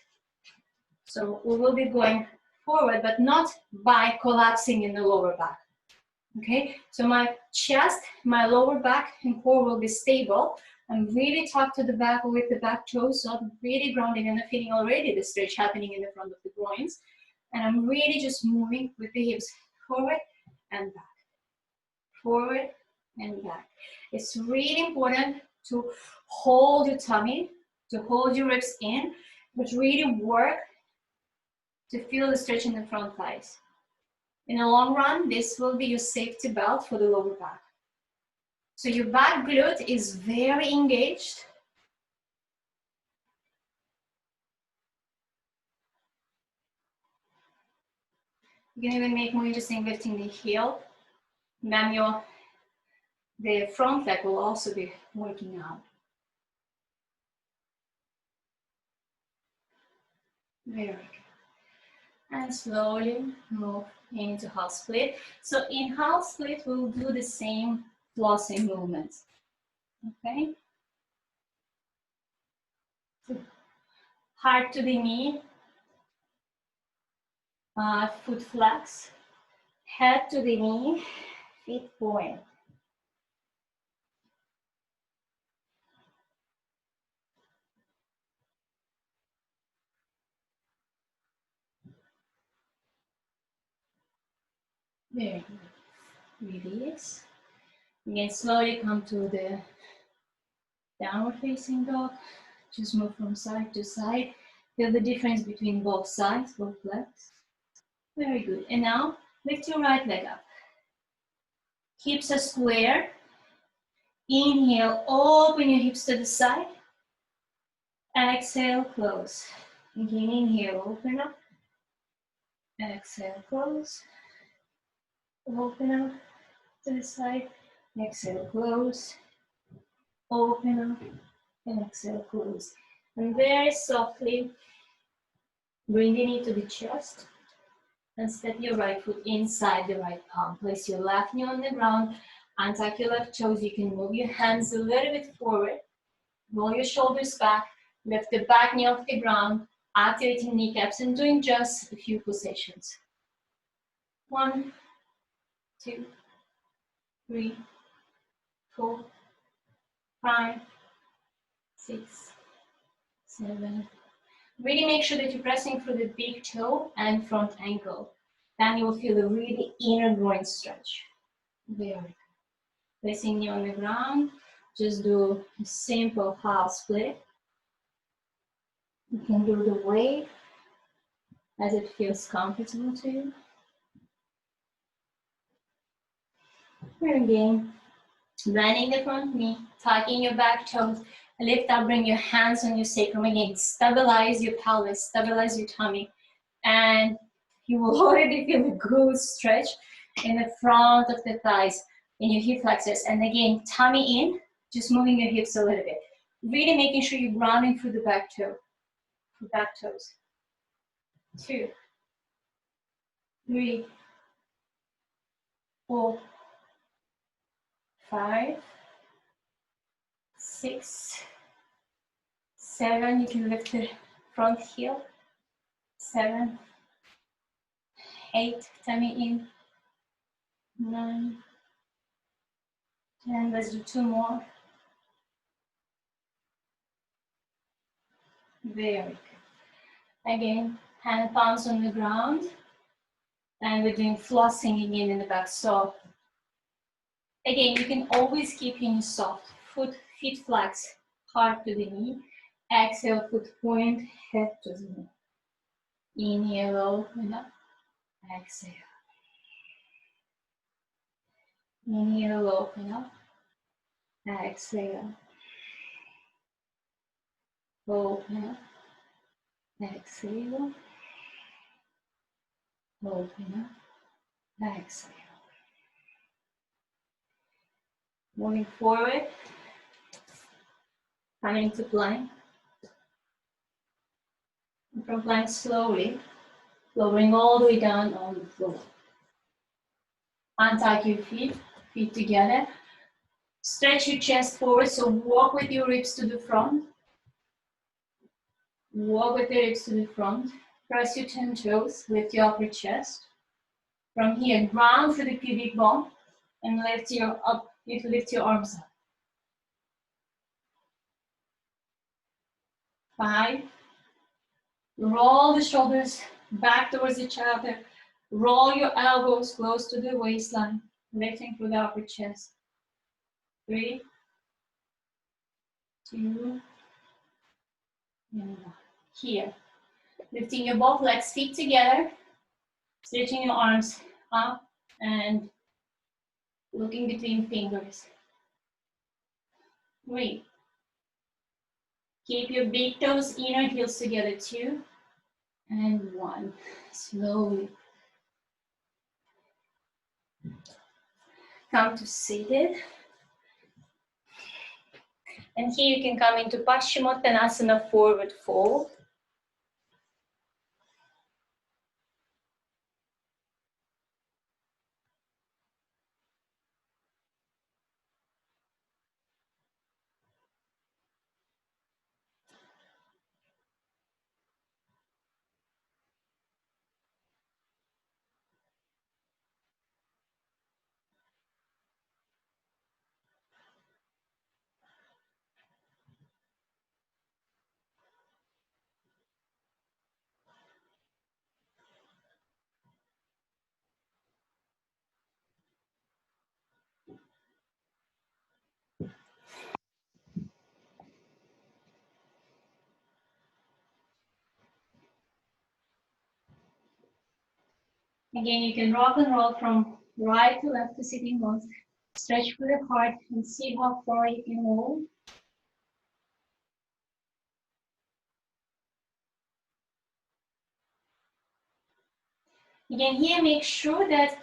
A: So we will be going forward, but not by collapsing in the lower back. Okay, so my chest, my lower back and core will be stable. I'm really tucked to the back with the back toes, so I'm really grounding and I'm feeling already the stretch happening in the front of the groins. And I'm really just moving with the hips forward and back, forward and back. It's really important to hold your tummy, to hold your ribs in, but really work to feel the stretch in the front thighs. In the long run, this will be your safety belt for the lower back. So your back glute is very engaged. You can even make more interesting lifting the heel. Then the front leg will also be working out. Very good. And slowly move into half split. So in half split, we'll do the same flossing movements. Okay? So heart to the knee, foot flex, head to the knee, feet point. Very good. Release. Again, slowly come to the downward facing dog. Just move from side to side. Feel the difference between both sides, both legs. Very good. And now lift your right leg up. Hips are square. Inhale, open your hips to the side. Exhale, close. Again, inhale, open up. Exhale, close. Open up to the side. Exhale, close. Open up. And exhale, close. And very softly bring the knee to the chest. And step your right foot inside the right palm. Place your left knee on the ground. Untuck your left toes. You can move your hands a little bit forward. Roll your shoulders back. Lift the back knee off the ground. Activating kneecaps and doing just a few pulsations. 1, 2, 3, 4, 5, 6, 7. Really make sure that you're pressing through the big toe and front ankle. Then you will feel a really inner groin stretch. Very good. Placing knee on the ground. Just do a simple half split. You can do the wave as it feels comfortable to you. And again, bending the front knee, tucking your back toes, lift up, bring your hands on your sacrum again, stabilize your pelvis, stabilize your tummy, and you will already feel a good stretch in the front of the thighs, in your hip flexors, and again, tummy in, just moving your hips a little bit, really making sure you're grounding through the back toe, the back toes. 2, 3, 4, 5, 6, 7. You can lift the front heel. 7, 8. Tummy in. 9, 10. Let's do 2 more. Very good. Again, hand palms on the ground. And we're doing flossing again in the back. So again, you can always keep your knee soft. Feet flex, heart to the knee. Exhale, foot point, head to the knee. Inhale, open up. Exhale. Inhale, open up. Exhale. Open up. Exhale. Open up. Exhale. Moving forward. Coming to plank. And from plank slowly, lowering all the way down on the floor. Untuck your feet, feet together. Stretch your chest forward, so walk with your ribs to the front. Walk with the ribs to the front. Press your 10 toes, lift your upper chest. From here, ground through the pubic bone and lift your arms up. 5. Roll the shoulders back towards each other. Roll your elbows close to the waistline, lifting through the upper chest. 3, 2, and 1. Here, lifting your both legs, feet together, stretching your arms up and looking between fingers. 3. Keep your big toes, inner heels together. 2 and 1. Slowly. Come to seated. And here you can come into Paschimottanasana, forward fold. Again, you can rock and roll from right to left to sitting bones. Stretch through the heart and see how far you can roll. Again, here make sure that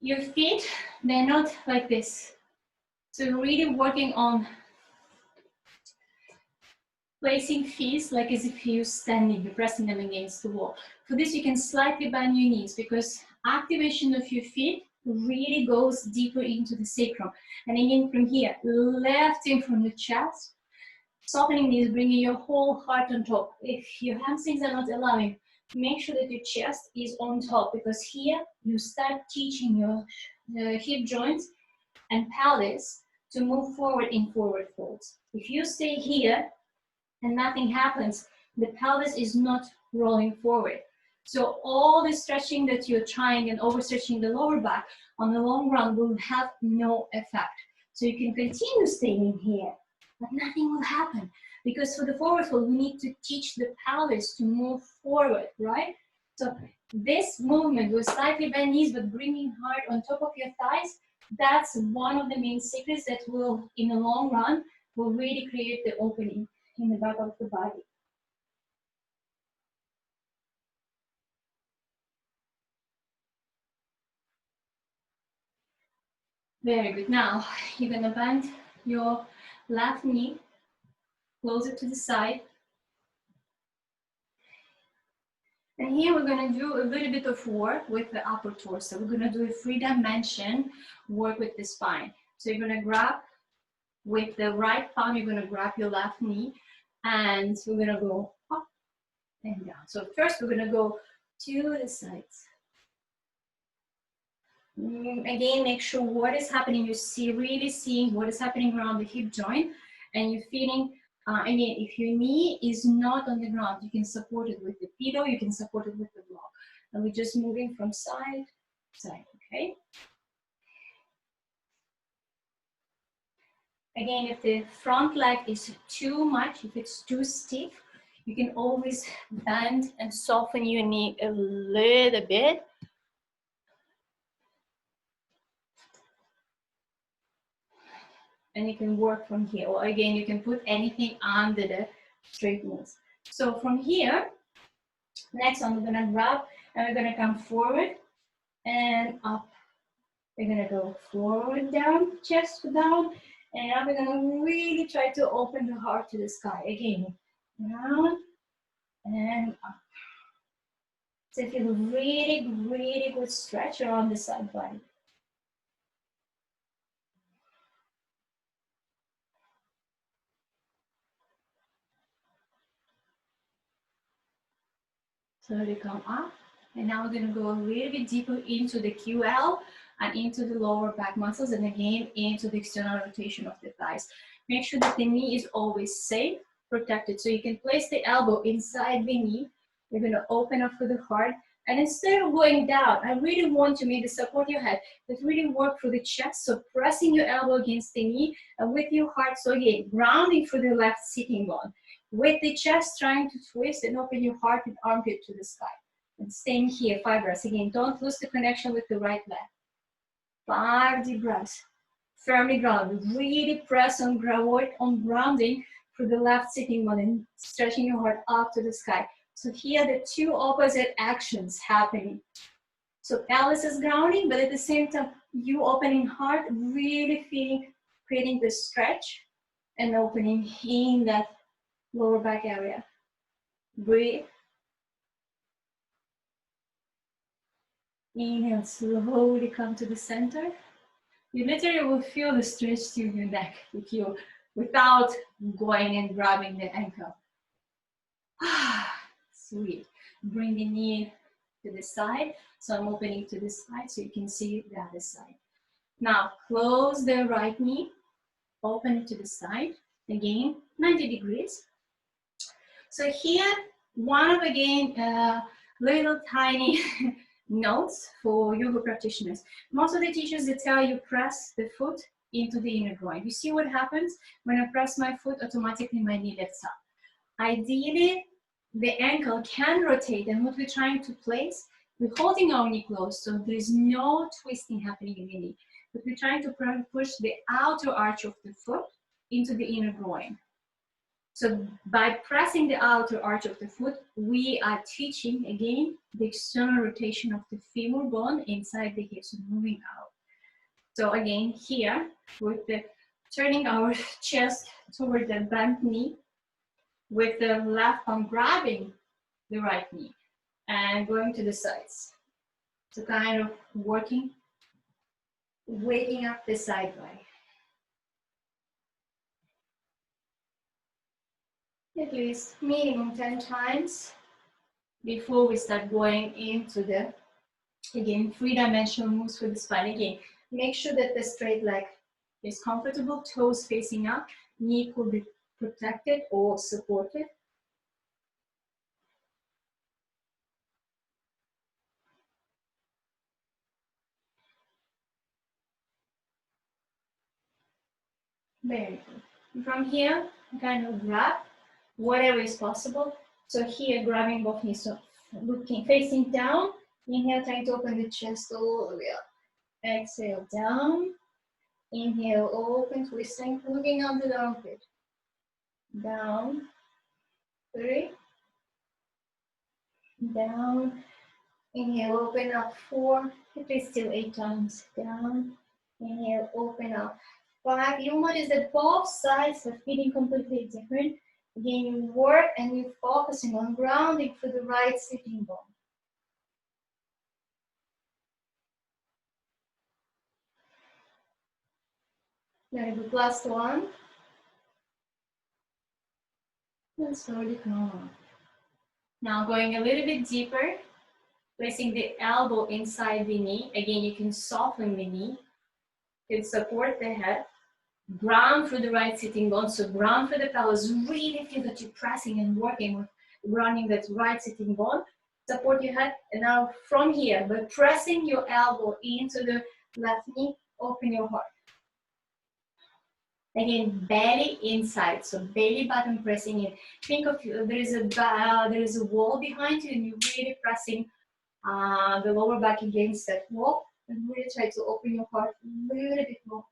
A: your feet, they're not like this. So really working on placing feet like as if you're standing, you're pressing them against the wall. For this, you can slightly bend your knees because activation of your feet really goes deeper into the sacrum. And again, from here, lifting from the chest, softening knees, bringing your whole heart on top. If your hamstrings are not allowing, make sure that your chest is on top because here you start teaching your hip joints and pelvis to move forward in forward folds. If you stay here, and nothing happens, the pelvis is not rolling forward. So all the stretching that you're trying and overstretching the lower back on the long run will have no effect. So you can continue staying here, but nothing will happen. Because for the forward fold, we need to teach the pelvis to move forward, right? So this movement with slightly bent knees, but bringing heart on top of your thighs, that's one of the main secrets that will, in the long run, will really create the opening in the back of the body. Very good. Now you're gonna bend your left knee closer to the side. And here we're gonna do a little bit of work with the upper torso. We're gonna do a 3-dimension work with the spine. So you're gonna grab With the right palm, you're gonna grab your left knee and we're gonna go up and down. So first we're gonna go to the sides. Again, make sure what is happening. You see, really seeing what is happening around the hip joint, and you're feeling. Again, if your knee is not on the ground, you can support it with the pillow. You can support it with the block, and we're just moving from side to side. Okay. Again, if the front leg is too much, if it's too stiff, you can always bend and soften your knee a little bit. And you can work from here. Or again, you can put anything under the straight knees. So from here, next one, we're gonna grab and we're gonna come forward and up. We're gonna go forward, down, chest down, and now we're gonna really try to open the heart to the sky. Again, down and up. So feel really, really good stretch around the side body. Slowly come up. And now we're gonna go a little bit deeper into the QL and into the lower back muscles, and again, into the external rotation of the thighs. Make sure that the knee is always safe, protected. So you can place the elbow inside the knee. You're gonna open up for the heart. And instead of going down, I really want to maybe support your head, but really work through the chest. So pressing your elbow against the knee and with your heart. So again, grounding for the left sitting bone. With the chest, trying to twist and open your heart and armpit to the sky. And staying here, 5 breaths. Again, don't lose the connection with the right leg. 5 deep breaths. Firmly ground. Really press on work on grounding for the left sitting bone and stretching your heart up to the sky. So here the two opposite actions happening. So pelvis is grounding, but at the same time, you opening heart, really feeling, creating the stretch and opening in that lower back area. Breathe. Inhale, slowly come to the center. You literally will feel the stretch to your neck if you, without going and grabbing the ankle. Sweet. Bring the knee to the side. So I'm opening to the side so you can see the other side. Now close the right knee, open it to the side. Again, 90 degrees. So here, one of again, little tiny notes for yoga practitioners. Most of the teachers, they tell you press the foot into the inner groin. You see what happens? When I press my foot, automatically my knee lifts up. Ideally, the ankle can rotate, and what we're trying to place, we're holding our knee close, so there's no twisting happening in the knee. But we're trying to push the outer arch of the foot into the inner groin. So by pressing the outer arch of the foot, we are teaching, again, the external rotation of the femur bone inside the hips, moving out. So again, here, with the turning our chest toward the bent knee, with the left palm grabbing the right knee and going to the sides. So kind of working, waking up the side body. At least minimum 10 times before we start going into the, again, 3-dimensional moves for the spine. Again, make sure that the straight leg is comfortable, toes facing up, knee could be protected or supported. Very good. From here, kind of grab whatever is possible. So here, grabbing both knees, so looking, facing down. Inhale, trying to open the chest all the way up. Exhale, down. Inhale, open, twisting, looking under the armpit. Down. 3. Down. Inhale, open up. 4. At least still 8 times. Down. Inhale, open up. 5. You notice that both sides are feeling completely different. Again, you work and you're focusing on grounding for the right sitting bone. Very good. Last one. And slowly come up. Now going a little bit deeper, placing the elbow inside the knee. Again, you can soften the knee. You can support the head. Ground through the right sitting bone. So ground through the pelvis. Really feel that you're pressing and working with grounding that right sitting bone. Support your head. And now from here, by pressing your elbow into the left knee, open your heart. Again, belly inside, so belly button pressing in. Think of there is a wall behind you, and you're really pressing the lower back against that wall, and really try to open your heart a little bit more.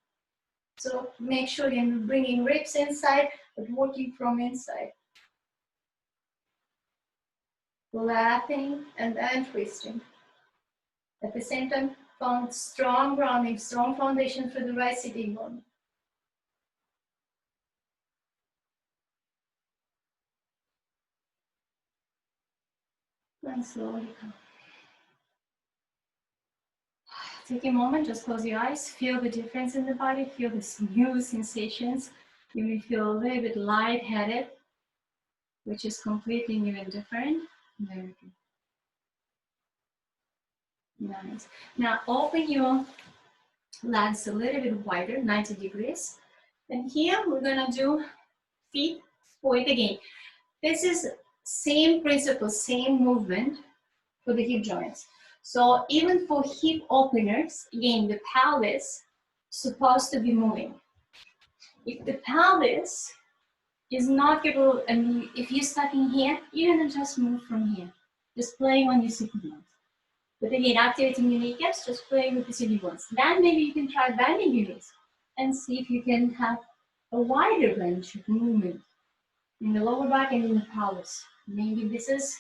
A: So make sure you're bringing ribs inside, but working from inside. Flattening and then twisting. At the same time, found strong grounding, strong foundation for the right sitting bone. And slowly come. Take a moment, just close your eyes, feel the difference in the body, feel the new sensations. You may feel a little bit lightheaded, which is completely new and different. Very good. Nice. Now open your legs a little bit wider, 90 degrees. And here we're gonna do feet point again. This is same principle, same movement for the hip joints. So even for hip openers, again, the pelvis supposed to be moving. If the pelvis is not capable, and if you're stuck in here, you're gonna just move from here, just playing on your sitting bones. But again, activating your kneecaps, just playing with the sitting bones. Then maybe you can try bending your knees and see if you can have a wider range of movement in the lower back and in the pelvis. Maybe this is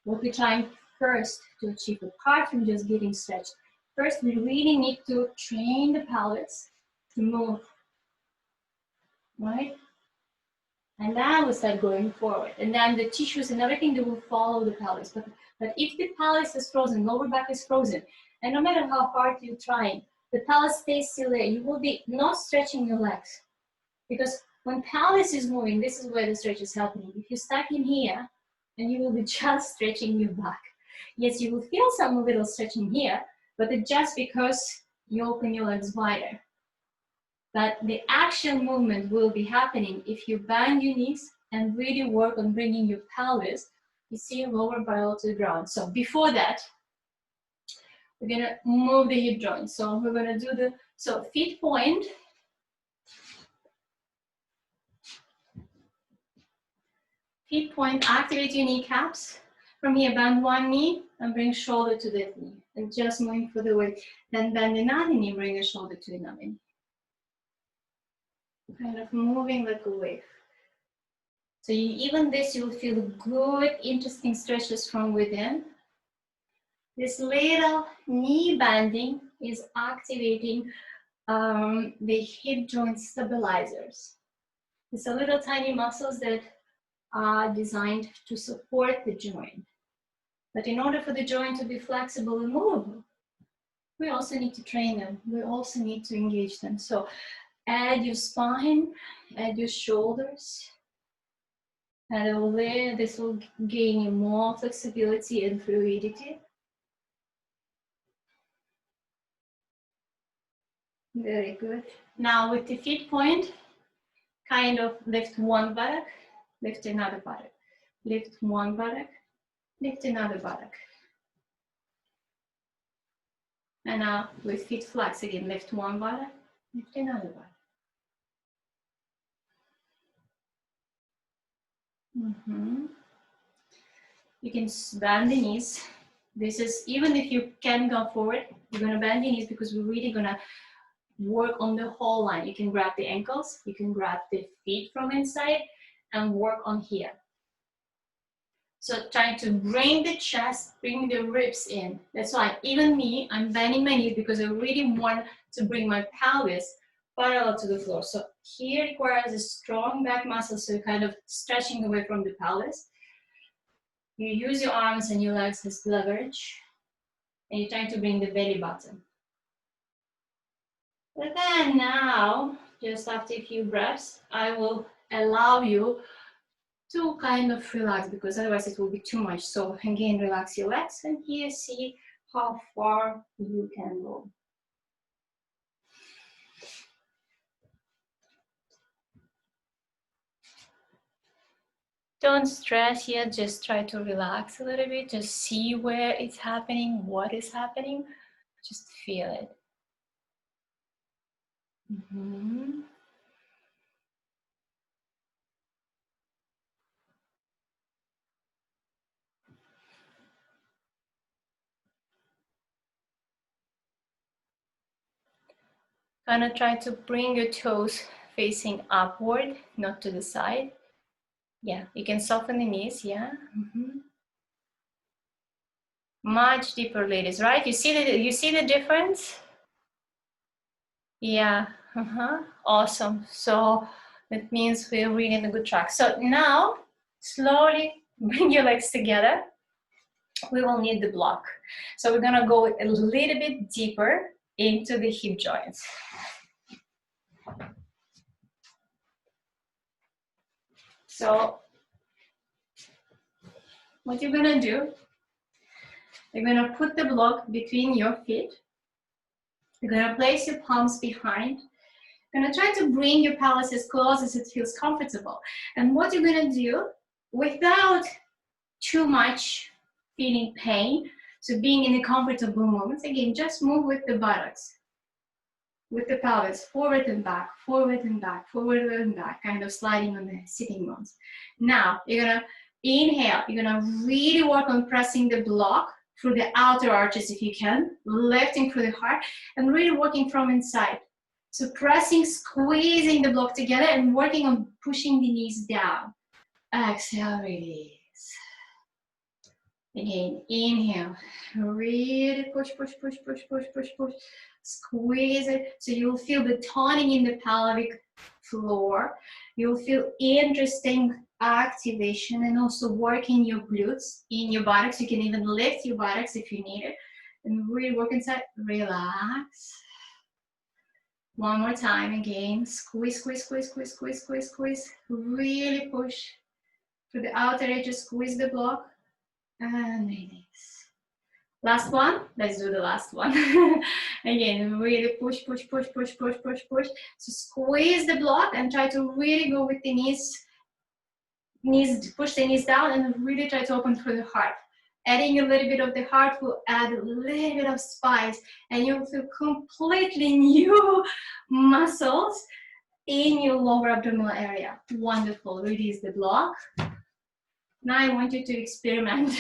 A: what we're trying first to achieve, apart from just getting stretched. First, we really need to train the pelvis to move, right? And then we start going forward. And then the tissues and everything, they will follow the pelvis. But if the pelvis is frozen, lower back is frozen, and no matter how hard you're trying, the pelvis stays still there. You will be not stretching your legs. Because when pelvis is moving, this is where the stretch is happening. If you're stuck in here, then you will be just stretching your back. Yes, you will feel some little stretching here, but it's just because you open your legs wider. But the action movement will be happening if you bend your knees and really work on bringing your pelvis, you see, lower parallel to the ground. So before that, we're gonna move the hip joint. So we're gonna do feet point. Feet point, activate your kneecaps. From here, bend one knee and bring shoulder to that knee. And just moving further away. Then bend another knee, bring a shoulder to another knee. Kind of moving like a wave. So even this, you will feel good, interesting stretches from within. This little knee bending is activating the hip joint stabilizers. It's a little tiny muscles that are designed to support the joint. But in order for the joint to be flexible and movable, we also need to train them. We also need to engage them. So add your spine, add your shoulders, and over there, this will gain you more flexibility and fluidity. Very good. Now with the feet point, kind of lift one buttock, lift another buttock, lift one buttock, lift another buttock. And now with feet flex again, lift one buttock, lift another buttock. You can bend the knees. This is, even if you can go forward, you're gonna bend your knees because we're really gonna work on the whole line. You can grab the ankles, you can grab the feet from inside and work on here. So trying to bring the chest, bring the ribs in. That's why even me, I'm bending my knees because I really want to bring my pelvis parallel to the floor. So here requires a strong back muscle, so you're kind of stretching away from the pelvis. You use your arms and your legs as leverage, and you're trying to bring the belly button. But then now, just after a few breaths, I will allow you to kind of relax, because otherwise it will be too much. So again, relax your legs, and here see how far you can go. Don't stress yet, just try to relax a little bit, just see where it's happening, what is happening, just feel it. Mm-hmm. Gonna try to bring your toes facing upward, not to the side. Yeah, you can soften the knees, yeah. Mm-hmm. Much deeper, ladies, right? You see the difference? Yeah, awesome. So that means we're really in a good track. So now, slowly bring your legs together. We will need the block. So we're gonna go a little bit deeper into the hip joints. So what you're gonna do, you're gonna put the block between your feet. You're gonna place your palms behind. You're gonna try to bring your pelvis as close as it feels comfortable. And what you're gonna do, without too much feeling pain, so being in a comfortable movement, again, just move with the buttocks, with the pelvis, forward and back, forward and back, forward and back, kind of sliding on the sitting bones. Now, you're gonna inhale, you're gonna really work on pressing the block through the outer arches if you can, lifting through the heart, and really working from inside. So pressing, squeezing the block together and working on pushing the knees down. Exhale, release. Again, inhale, really push, push, push, push, push, push, push. Squeeze it, so you'll feel the toning in the pelvic floor. You'll feel interesting activation and also working your glutes in your buttocks. You can even lift your buttocks if you need it. And really work inside, relax. One more time, again, squeeze, squeeze, squeeze, squeeze, squeeze, squeeze, squeeze. Really push to the outer edges, squeeze the block. And release. Last one, let's do the last one. Again, really push, push, push, push, push, push, push. So squeeze the block and try to really go with the knees, push the knees down and really try to open through the heart. Adding a little bit of the heart will add a little bit of spice, and you'll feel completely new muscles in your lower abdominal area. Wonderful, release the block. Now I want you to experiment.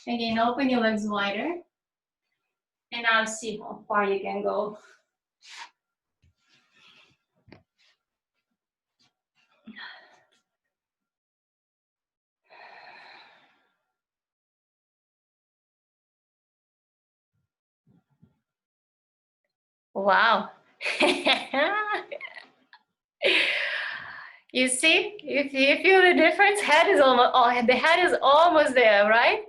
A: Again, open your legs wider. And now see how far you can go. Wow. You see, if you feel the difference, head is almost, oh, the head is almost there, right?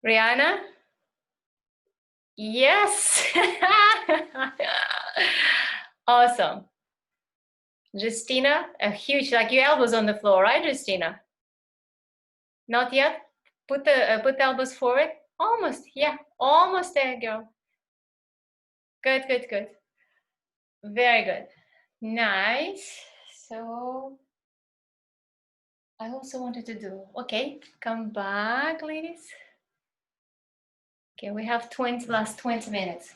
A: Rihanna? Yes. Awesome. Justina, a huge, like your elbows on the floor, right, Justina? Not yet? Put the elbows forward. Almost, yeah, almost there, girl. Good, good, good. Very good. Nice. So I also wanted to do, okay, come back, ladies. Okay, we have last 20 minutes.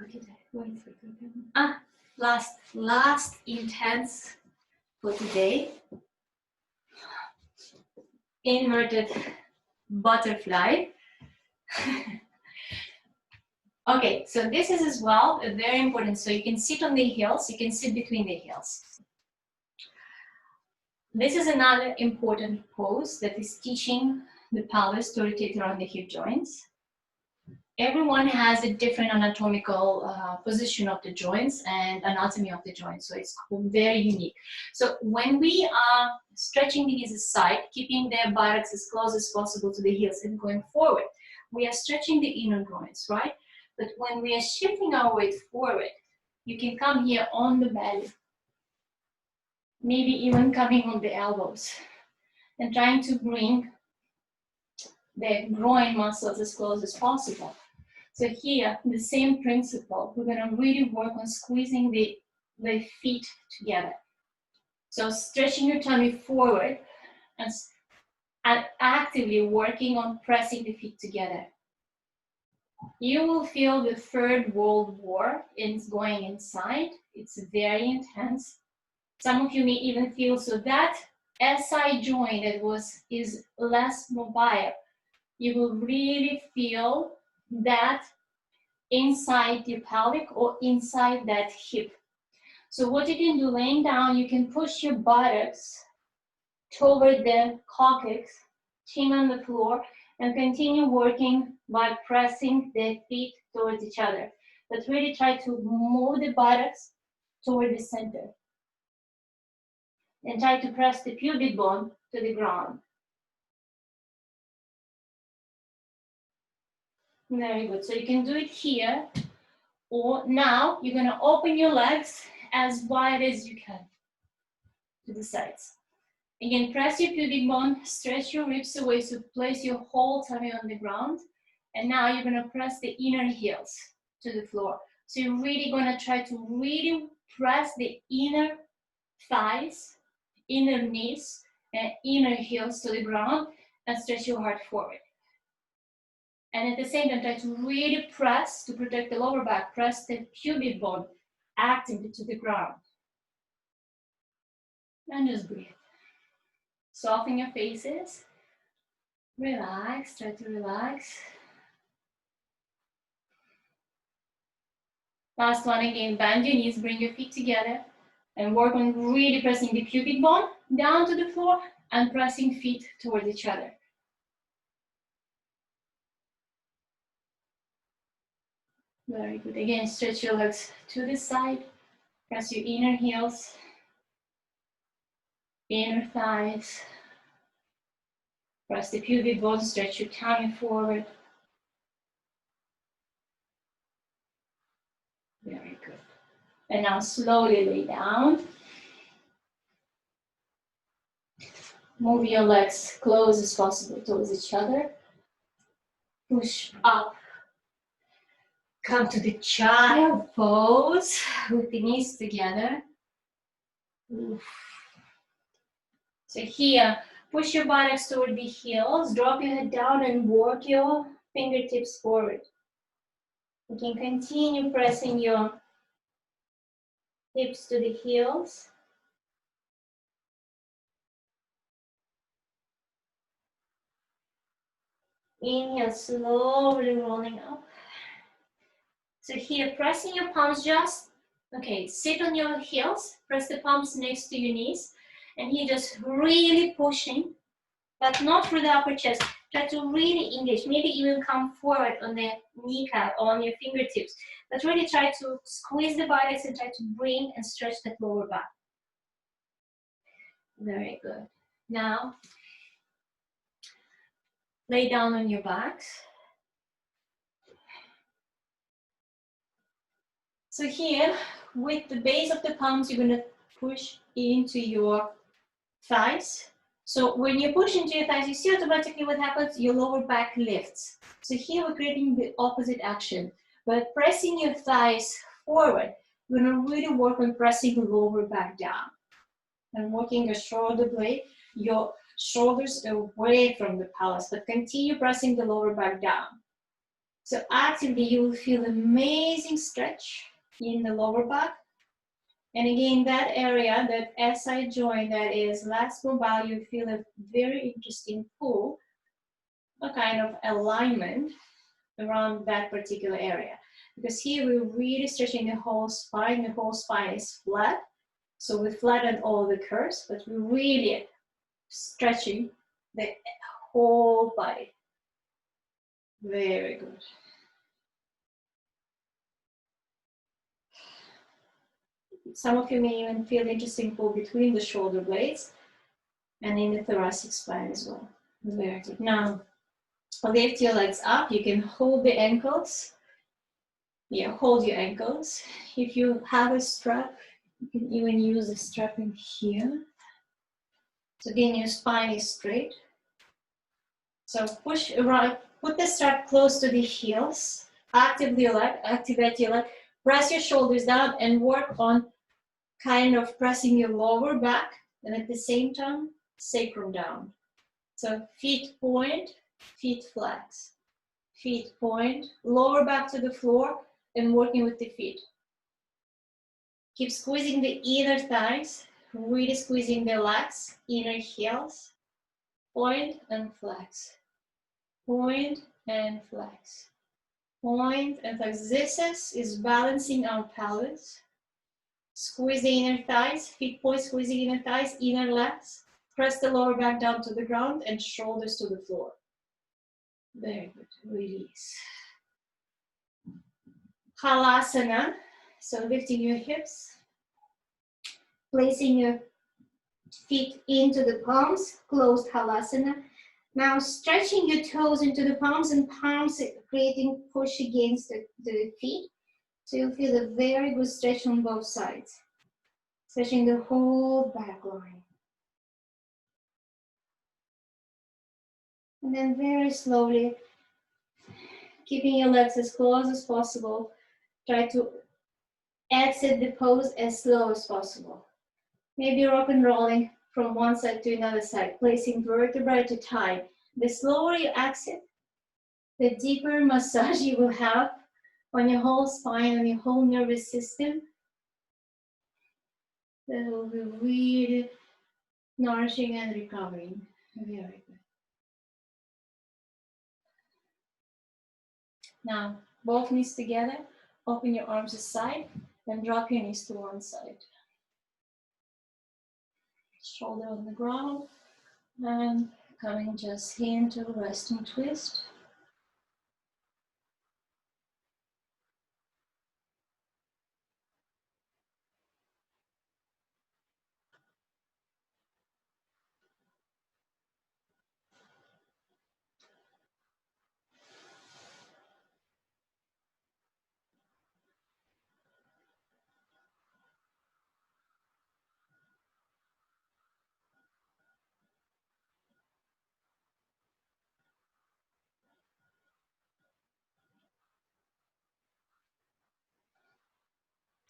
A: Okay, wait. Last intense for today. Inverted butterfly. Okay, so this is as well very important. So you can sit on the heels, you can sit between the heels. This is another important pose that is teaching the pelvis to rotate around the hip joints. everyone has a different anatomical position of the joints and anatomy of the joints, so it's very unique. So when we are stretching the knees aside, keeping their buttocks as close as possible to the heels and going forward, we are stretching the inner groins, right? But when we are shifting our weight forward, you can come here on the belly, maybe even coming on the elbows, and trying to bring the groin muscles as close as possible. So here, the same principle, we're gonna really work on squeezing the feet together. So stretching your tummy forward and actively working on pressing the feet together. You will feel the Third World War is going inside. It's very intense. Some of you may even feel, so that SI joint that is less mobile, you will really feel that inside your pelvic or inside that hip. So what you can do laying down, you can push your buttocks toward the coccyx, chin on the floor, and continue working by pressing the feet towards each other. But really try to move the buttocks toward the center. And try to press the pubic bone to the ground. Very good. So you can do it here, or now you're gonna open your legs as wide as you can to the sides. Again, press your pubic bone, stretch your ribs away, so place your whole tummy on the ground. And now you're gonna press the inner heels to the floor. So you're really gonna try to really press the inner thighs, inner knees, and inner heels to the ground, and stretch your heart forward. And at the same time, try to really press to protect the lower back, press the pubic bone actively to the ground. And just breathe. Soften your faces. Relax, try to relax. Last one again, bend your knees, bring your feet together, and work on really pressing the pubic bone down to the floor and pressing feet towards each other. Very good. Again, stretch your legs to the side, press your inner heels, inner thighs, press the pubic bone, stretch your tummy forward. Very good. And now slowly lay down. Move your legs close as possible towards each other. Push up. Come to the child pose with the knees together. Oof. So here, push your buttocks toward the heels, drop your head down and work your fingertips forward. You can continue pressing your hips to the heels. Inhale, slowly rolling up. So here, pressing your palms just, okay, sit on your heels, press the palms next to your knees, and here just really pushing, but not through the upper chest. Try to really engage, maybe even come forward on the kneecap or on your fingertips, but really try to squeeze the buttocks and try to bring and stretch that lower back. Very good. Now, lay down on your backs. So here, with the base of the palms, you're gonna push into your thighs. So when you push into your thighs, you see automatically what happens, your lower back lifts. So here we're creating the opposite action. But pressing your thighs forward, you're gonna really work on pressing the lower back down. And working your shoulder blade, your shoulders away from the pelvis, but continue pressing the lower back down. So actively, you will feel amazing stretch in the lower back. And again, that area, that SI joint that is less mobile, you feel a very interesting pull, a kind of alignment around that particular area. Because here we're really stretching the whole spine is flat. So we flattened all the curves, but we're really stretching the whole body. Very good. Some of you may even feel interesting pull between the shoulder blades and in the thoracic spine as well. Very good. Now, lift your legs up. You can hold the ankles. Yeah, hold your ankles. If you have a strap, you can even use the strap in here. So again, your spine is straight. So push around, put the strap close to the heels. Activate your leg. Press your shoulders down and work on kind of pressing your lower back and at the same time, sacrum down. So feet point, feet flex. Feet point, lower back to the floor and working with the feet. Keep squeezing the inner thighs, really squeezing the legs, inner heels. Point and flex. Point and flex. Point and flex. This is balancing our pelvis. Squeeze the inner thighs, feet point, squeeze the inner thighs, inner legs. Press the lower back down to the ground and shoulders to the floor. Very good. Release. Halasana. So lifting your hips, placing your feet into the palms, closed halasana. Now stretching your toes into the palms and palms creating push against the feet. So you'll feel a very good stretch on both sides. Stretching the whole back line. And then very slowly, keeping your legs as close as possible, try to exit the pose as slow as possible. Maybe rock and rolling from one side to another side, placing vertebra to tie. The slower you exit, the deeper massage you will have on your whole spine, on your whole nervous system. That will be really nourishing and recovering. Very good. Now, both knees together, open your arms aside, and drop your knees to one side. Shoulder on the ground, and coming just into resting twist.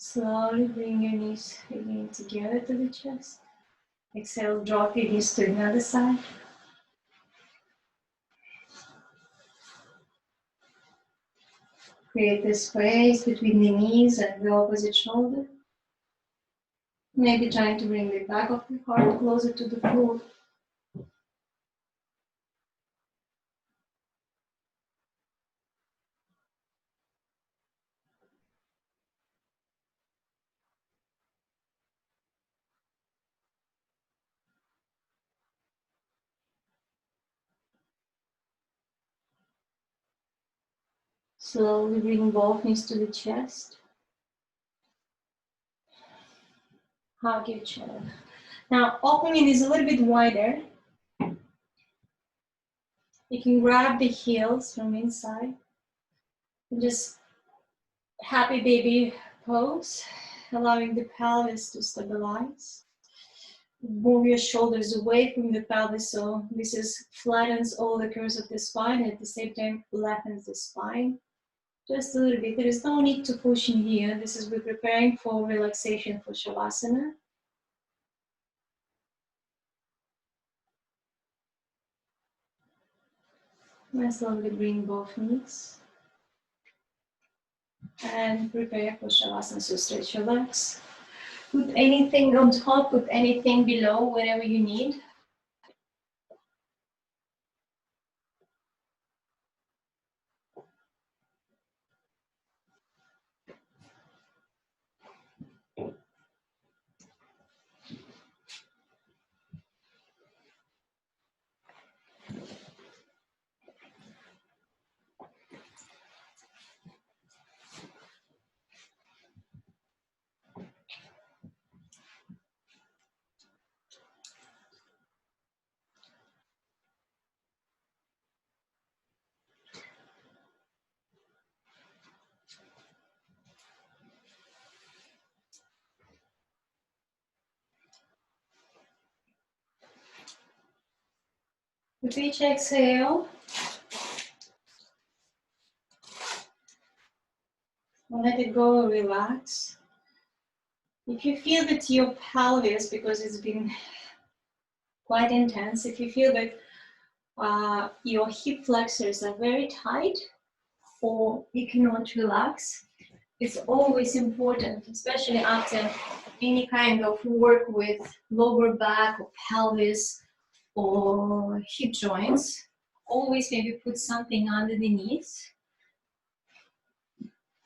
A: Slowly bring your knees again together to the chest. Exhale, drop your knees to the other side. Create the space between the knees and the opposite shoulder. Maybe trying to bring the back of the heart closer to the floor. Slowly bring both knees to the chest. Hug each other. Now, opening is a little bit wider. You can grab the heels from inside. And just happy baby pose, allowing the pelvis to stabilize. Move your shoulders away from the pelvis, so this is flattens all the curves of the spine and at the same time flattens the spine. Just a little bit. There is no need to push in here. This is we're preparing for relaxation for Shavasana. And slowly bring both knees. And prepare for Shavasana, so stretch your legs. Put anything on top, put anything below, whatever you need. With each exhale, let it go, relax. If you feel that your pelvis, because it's been quite intense, if you feel that your hip flexors are very tight or you cannot relax, it's always important, especially after any kind of work with lower back or pelvis or hip joints, always maybe put something under the knees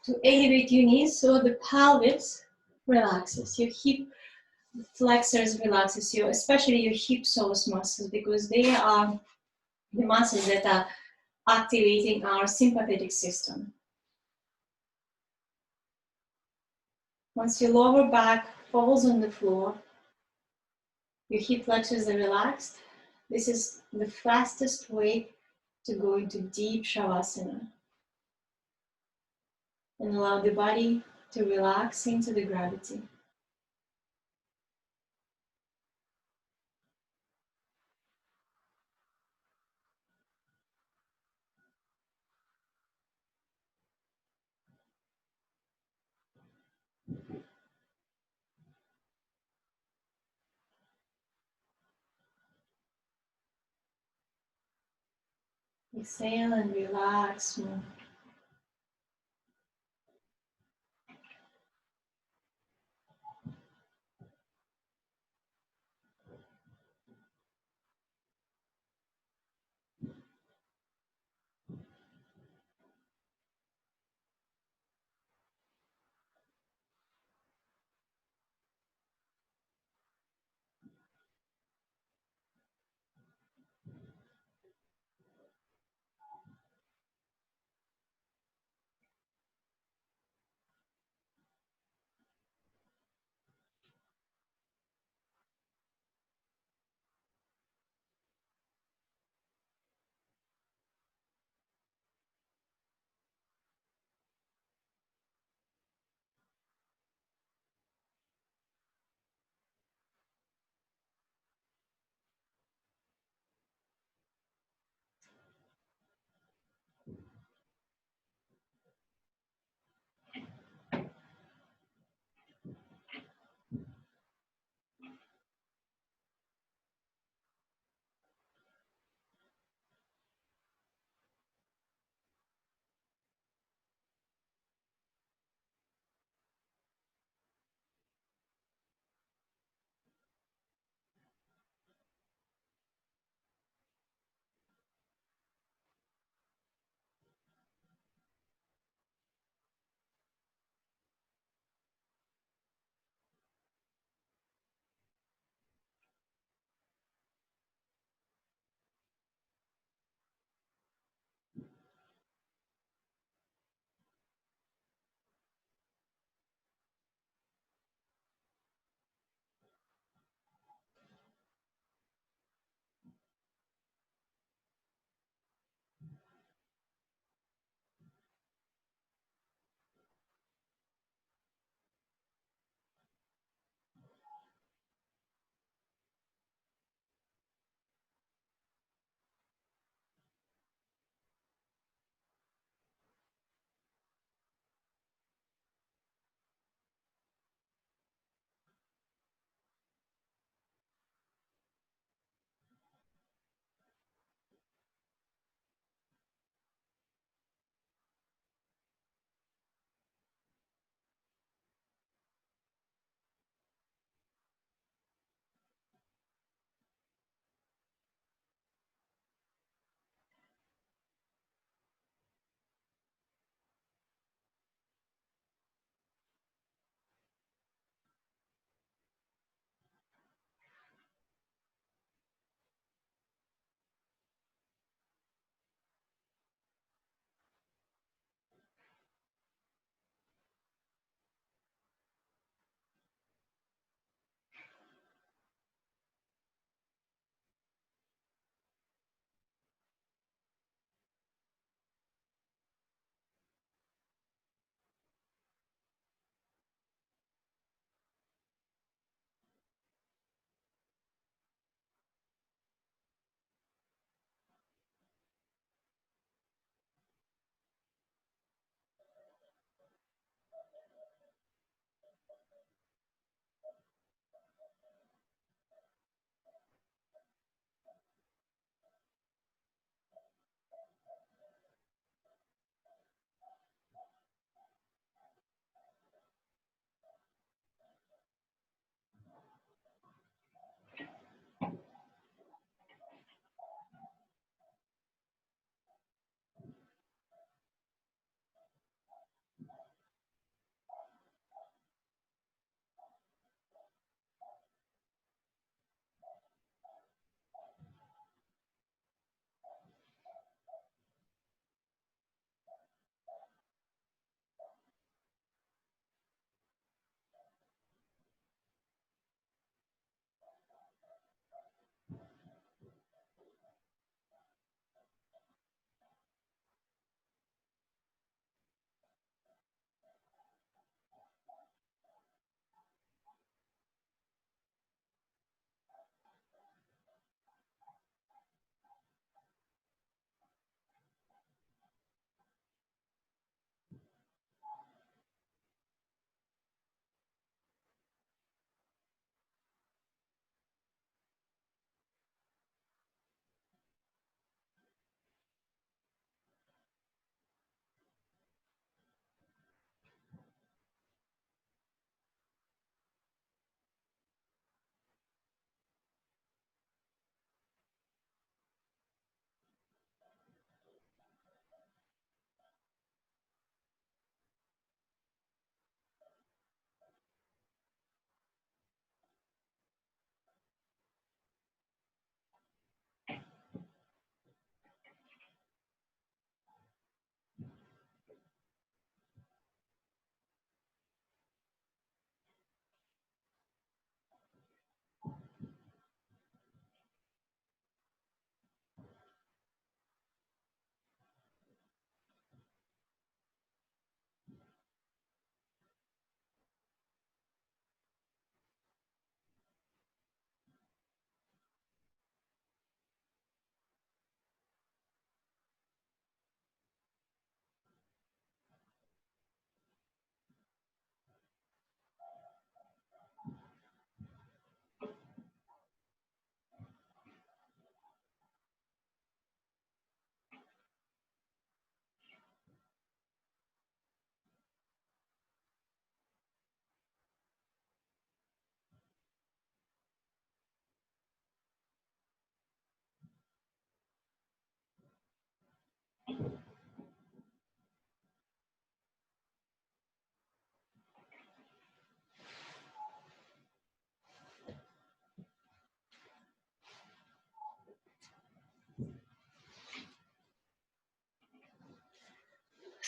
A: to elevate your knees so the pelvis relaxes, your hip flexors relaxes, you, especially your hip psoas muscles, because they are the muscles that are activating our sympathetic system. Once your lower back falls on the floor, your hip flexors are relaxed. This is the fastest way to go into deep shavasana and allow the body to relax into the gravity. Exhale and relax more.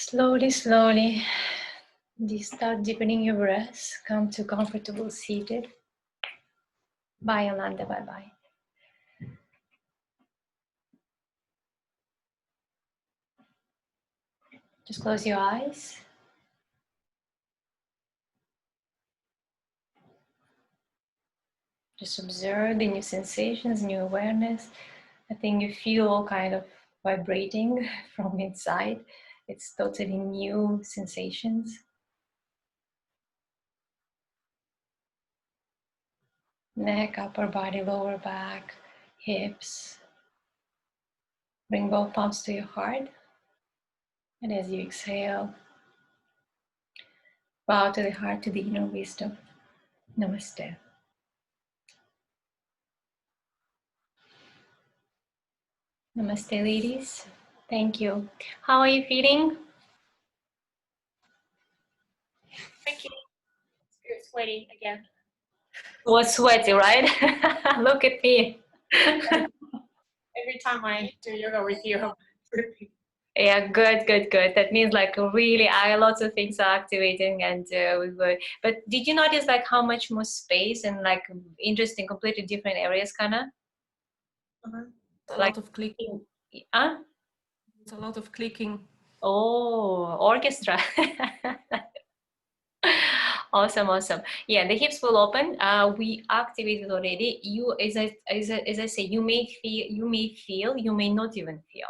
A: Slowly, slowly, start deepening your breath. Come to comfortable seated. Bye, Yolanda. Bye-bye. Just close your eyes. Just observe the new sensations, new awareness. I think you feel kind of vibrating from inside. It's totally new sensations. Neck, upper body, lower back, hips. Bring both palms to your heart. And as you exhale, bow to the heart, to the inner wisdom. Namaste. Namaste, ladies. Thank you. How are you feeling?
D: Thank you. It's sweaty again.
A: Was sweaty, right? Look at me.
D: Every time I do yoga with you, I'm dripping.
A: Yeah, good, good, good. That means like really, lots of things are activating, and we were. But did you notice like how much more space and like interesting, completely different areas, kind of
C: A
A: like
C: lot of clicking.
A: Huh?
C: It's a lot of clicking.
A: Oh, orchestra. Awesome, awesome. Yeah, the hips will open. We activated already. You, as I say, you may feel, you may not even feel,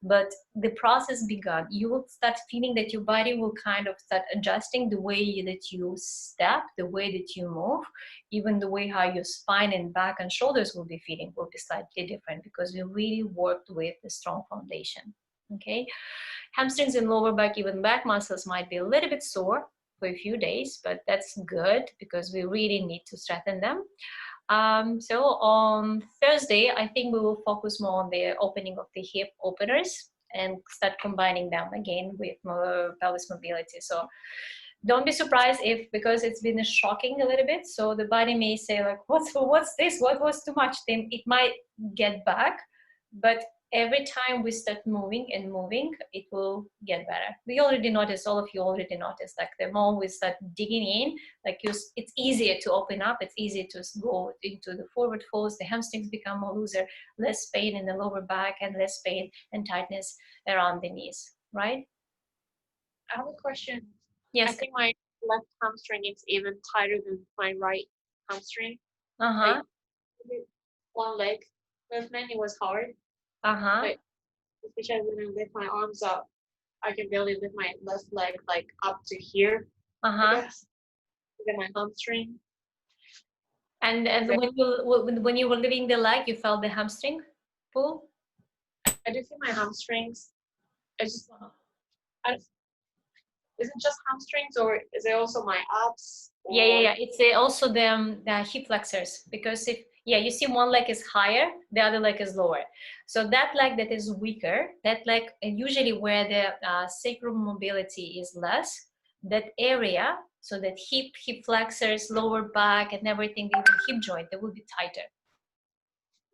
A: but the process begun. You will start feeling that your body will kind of start adjusting the way that you step, the way that you move, even the way how your spine and back and shoulders will be feeling will be slightly different because we really worked with a strong foundation. Okay, hamstrings and lower back, even back muscles might be a little bit sore for a few days, but that's good because we really need to strengthen them. So on Thursday, I think we will focus more on the opening of the hip openers and start combining them again with more pelvis mobility. So don't be surprised if, because it's been shocking a little bit, so the body may say like, what's this? What was too much? Then it might get back, but every time we start moving and moving, it will get better. We already noticed, all of you already noticed, like the more we start digging in, like it's easier to open up, it's easier to go into the forward folds, the hamstrings become more looser, less pain in the lower back and less pain and tightness around the knees, right?
D: I have a question.
A: Yes.
D: I think my left hamstring is even tighter than my right hamstring.
A: Uh-huh.
D: Like, one leg movement, it was hard.
A: Uh-huh.
D: But especially when I lift my arms up, I can barely lift my left leg like up to here.
A: Uh-huh.
D: I guess. Look at my hamstring.
A: And when you were lifting the leg, you felt the hamstring pull?
D: I do feel my hamstrings. Is it just hamstrings or is it also my abs?
A: Yeah. It's also the hip flexors, because if you see one leg is higher, the other leg is lower. So that leg that is weaker, that leg usually where the sacrum mobility is less, that area, so that hip flexors, lower back, and everything, even hip joint, they will be tighter.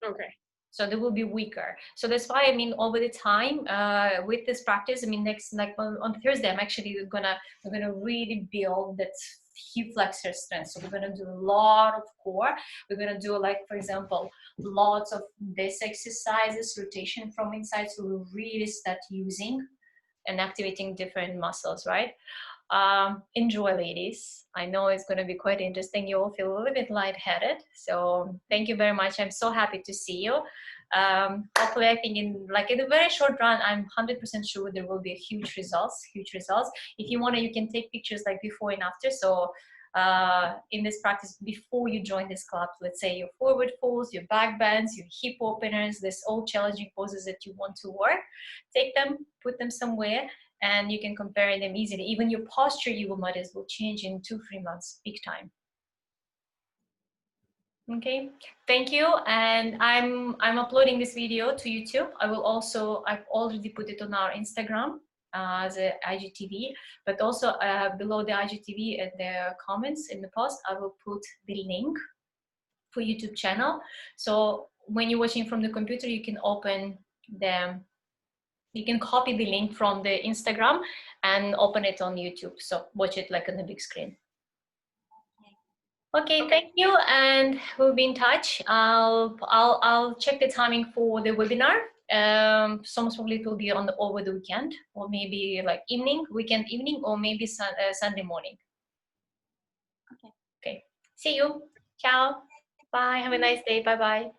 D: Okay.
A: So they will be weaker. So that's why, I mean, over the time with this practice, I mean, next, like on Thursday, I'm actually we're gonna really build that hip flexor strength. So we're gonna do a lot of core. We're gonna do, like, for example, lots of this exercises, rotation from inside. So we'll really start using and activating different muscles, right? Enjoy, ladies. I know it's going to be quite interesting. You all feel a little bit lightheaded, so thank you very much. I'm so happy to see you. Hopefully, I think in a very short run, I'm 100% sure there will be huge results. If you want to, you can take pictures like before and after. So in this practice, before you join this club, let's say your forward folds, your back bends, your hip openers, this all challenging poses that you want to work, take them, put them somewhere, and you can compare them easily. Even your posture, you will notice, will change in 2-3 months, big time. Okay, thank you. And I'm uploading this video to YouTube. I've already put it on our Instagram as a IGTV, but also below the IGTV in the comments in the post, I will put the link for YouTube channel. So when you're watching from the computer, you can open You can copy the link from the Instagram and open it on YouTube. So watch it like on the big screen. Okay, thank you, and we'll be in touch. I'll check the timing for the webinar. So most probably it will be on over the weekend, or maybe like weekend evening, or maybe Sunday morning.
B: Okay.
A: Okay. See you. Ciao. Bye. Have a nice day. Bye bye.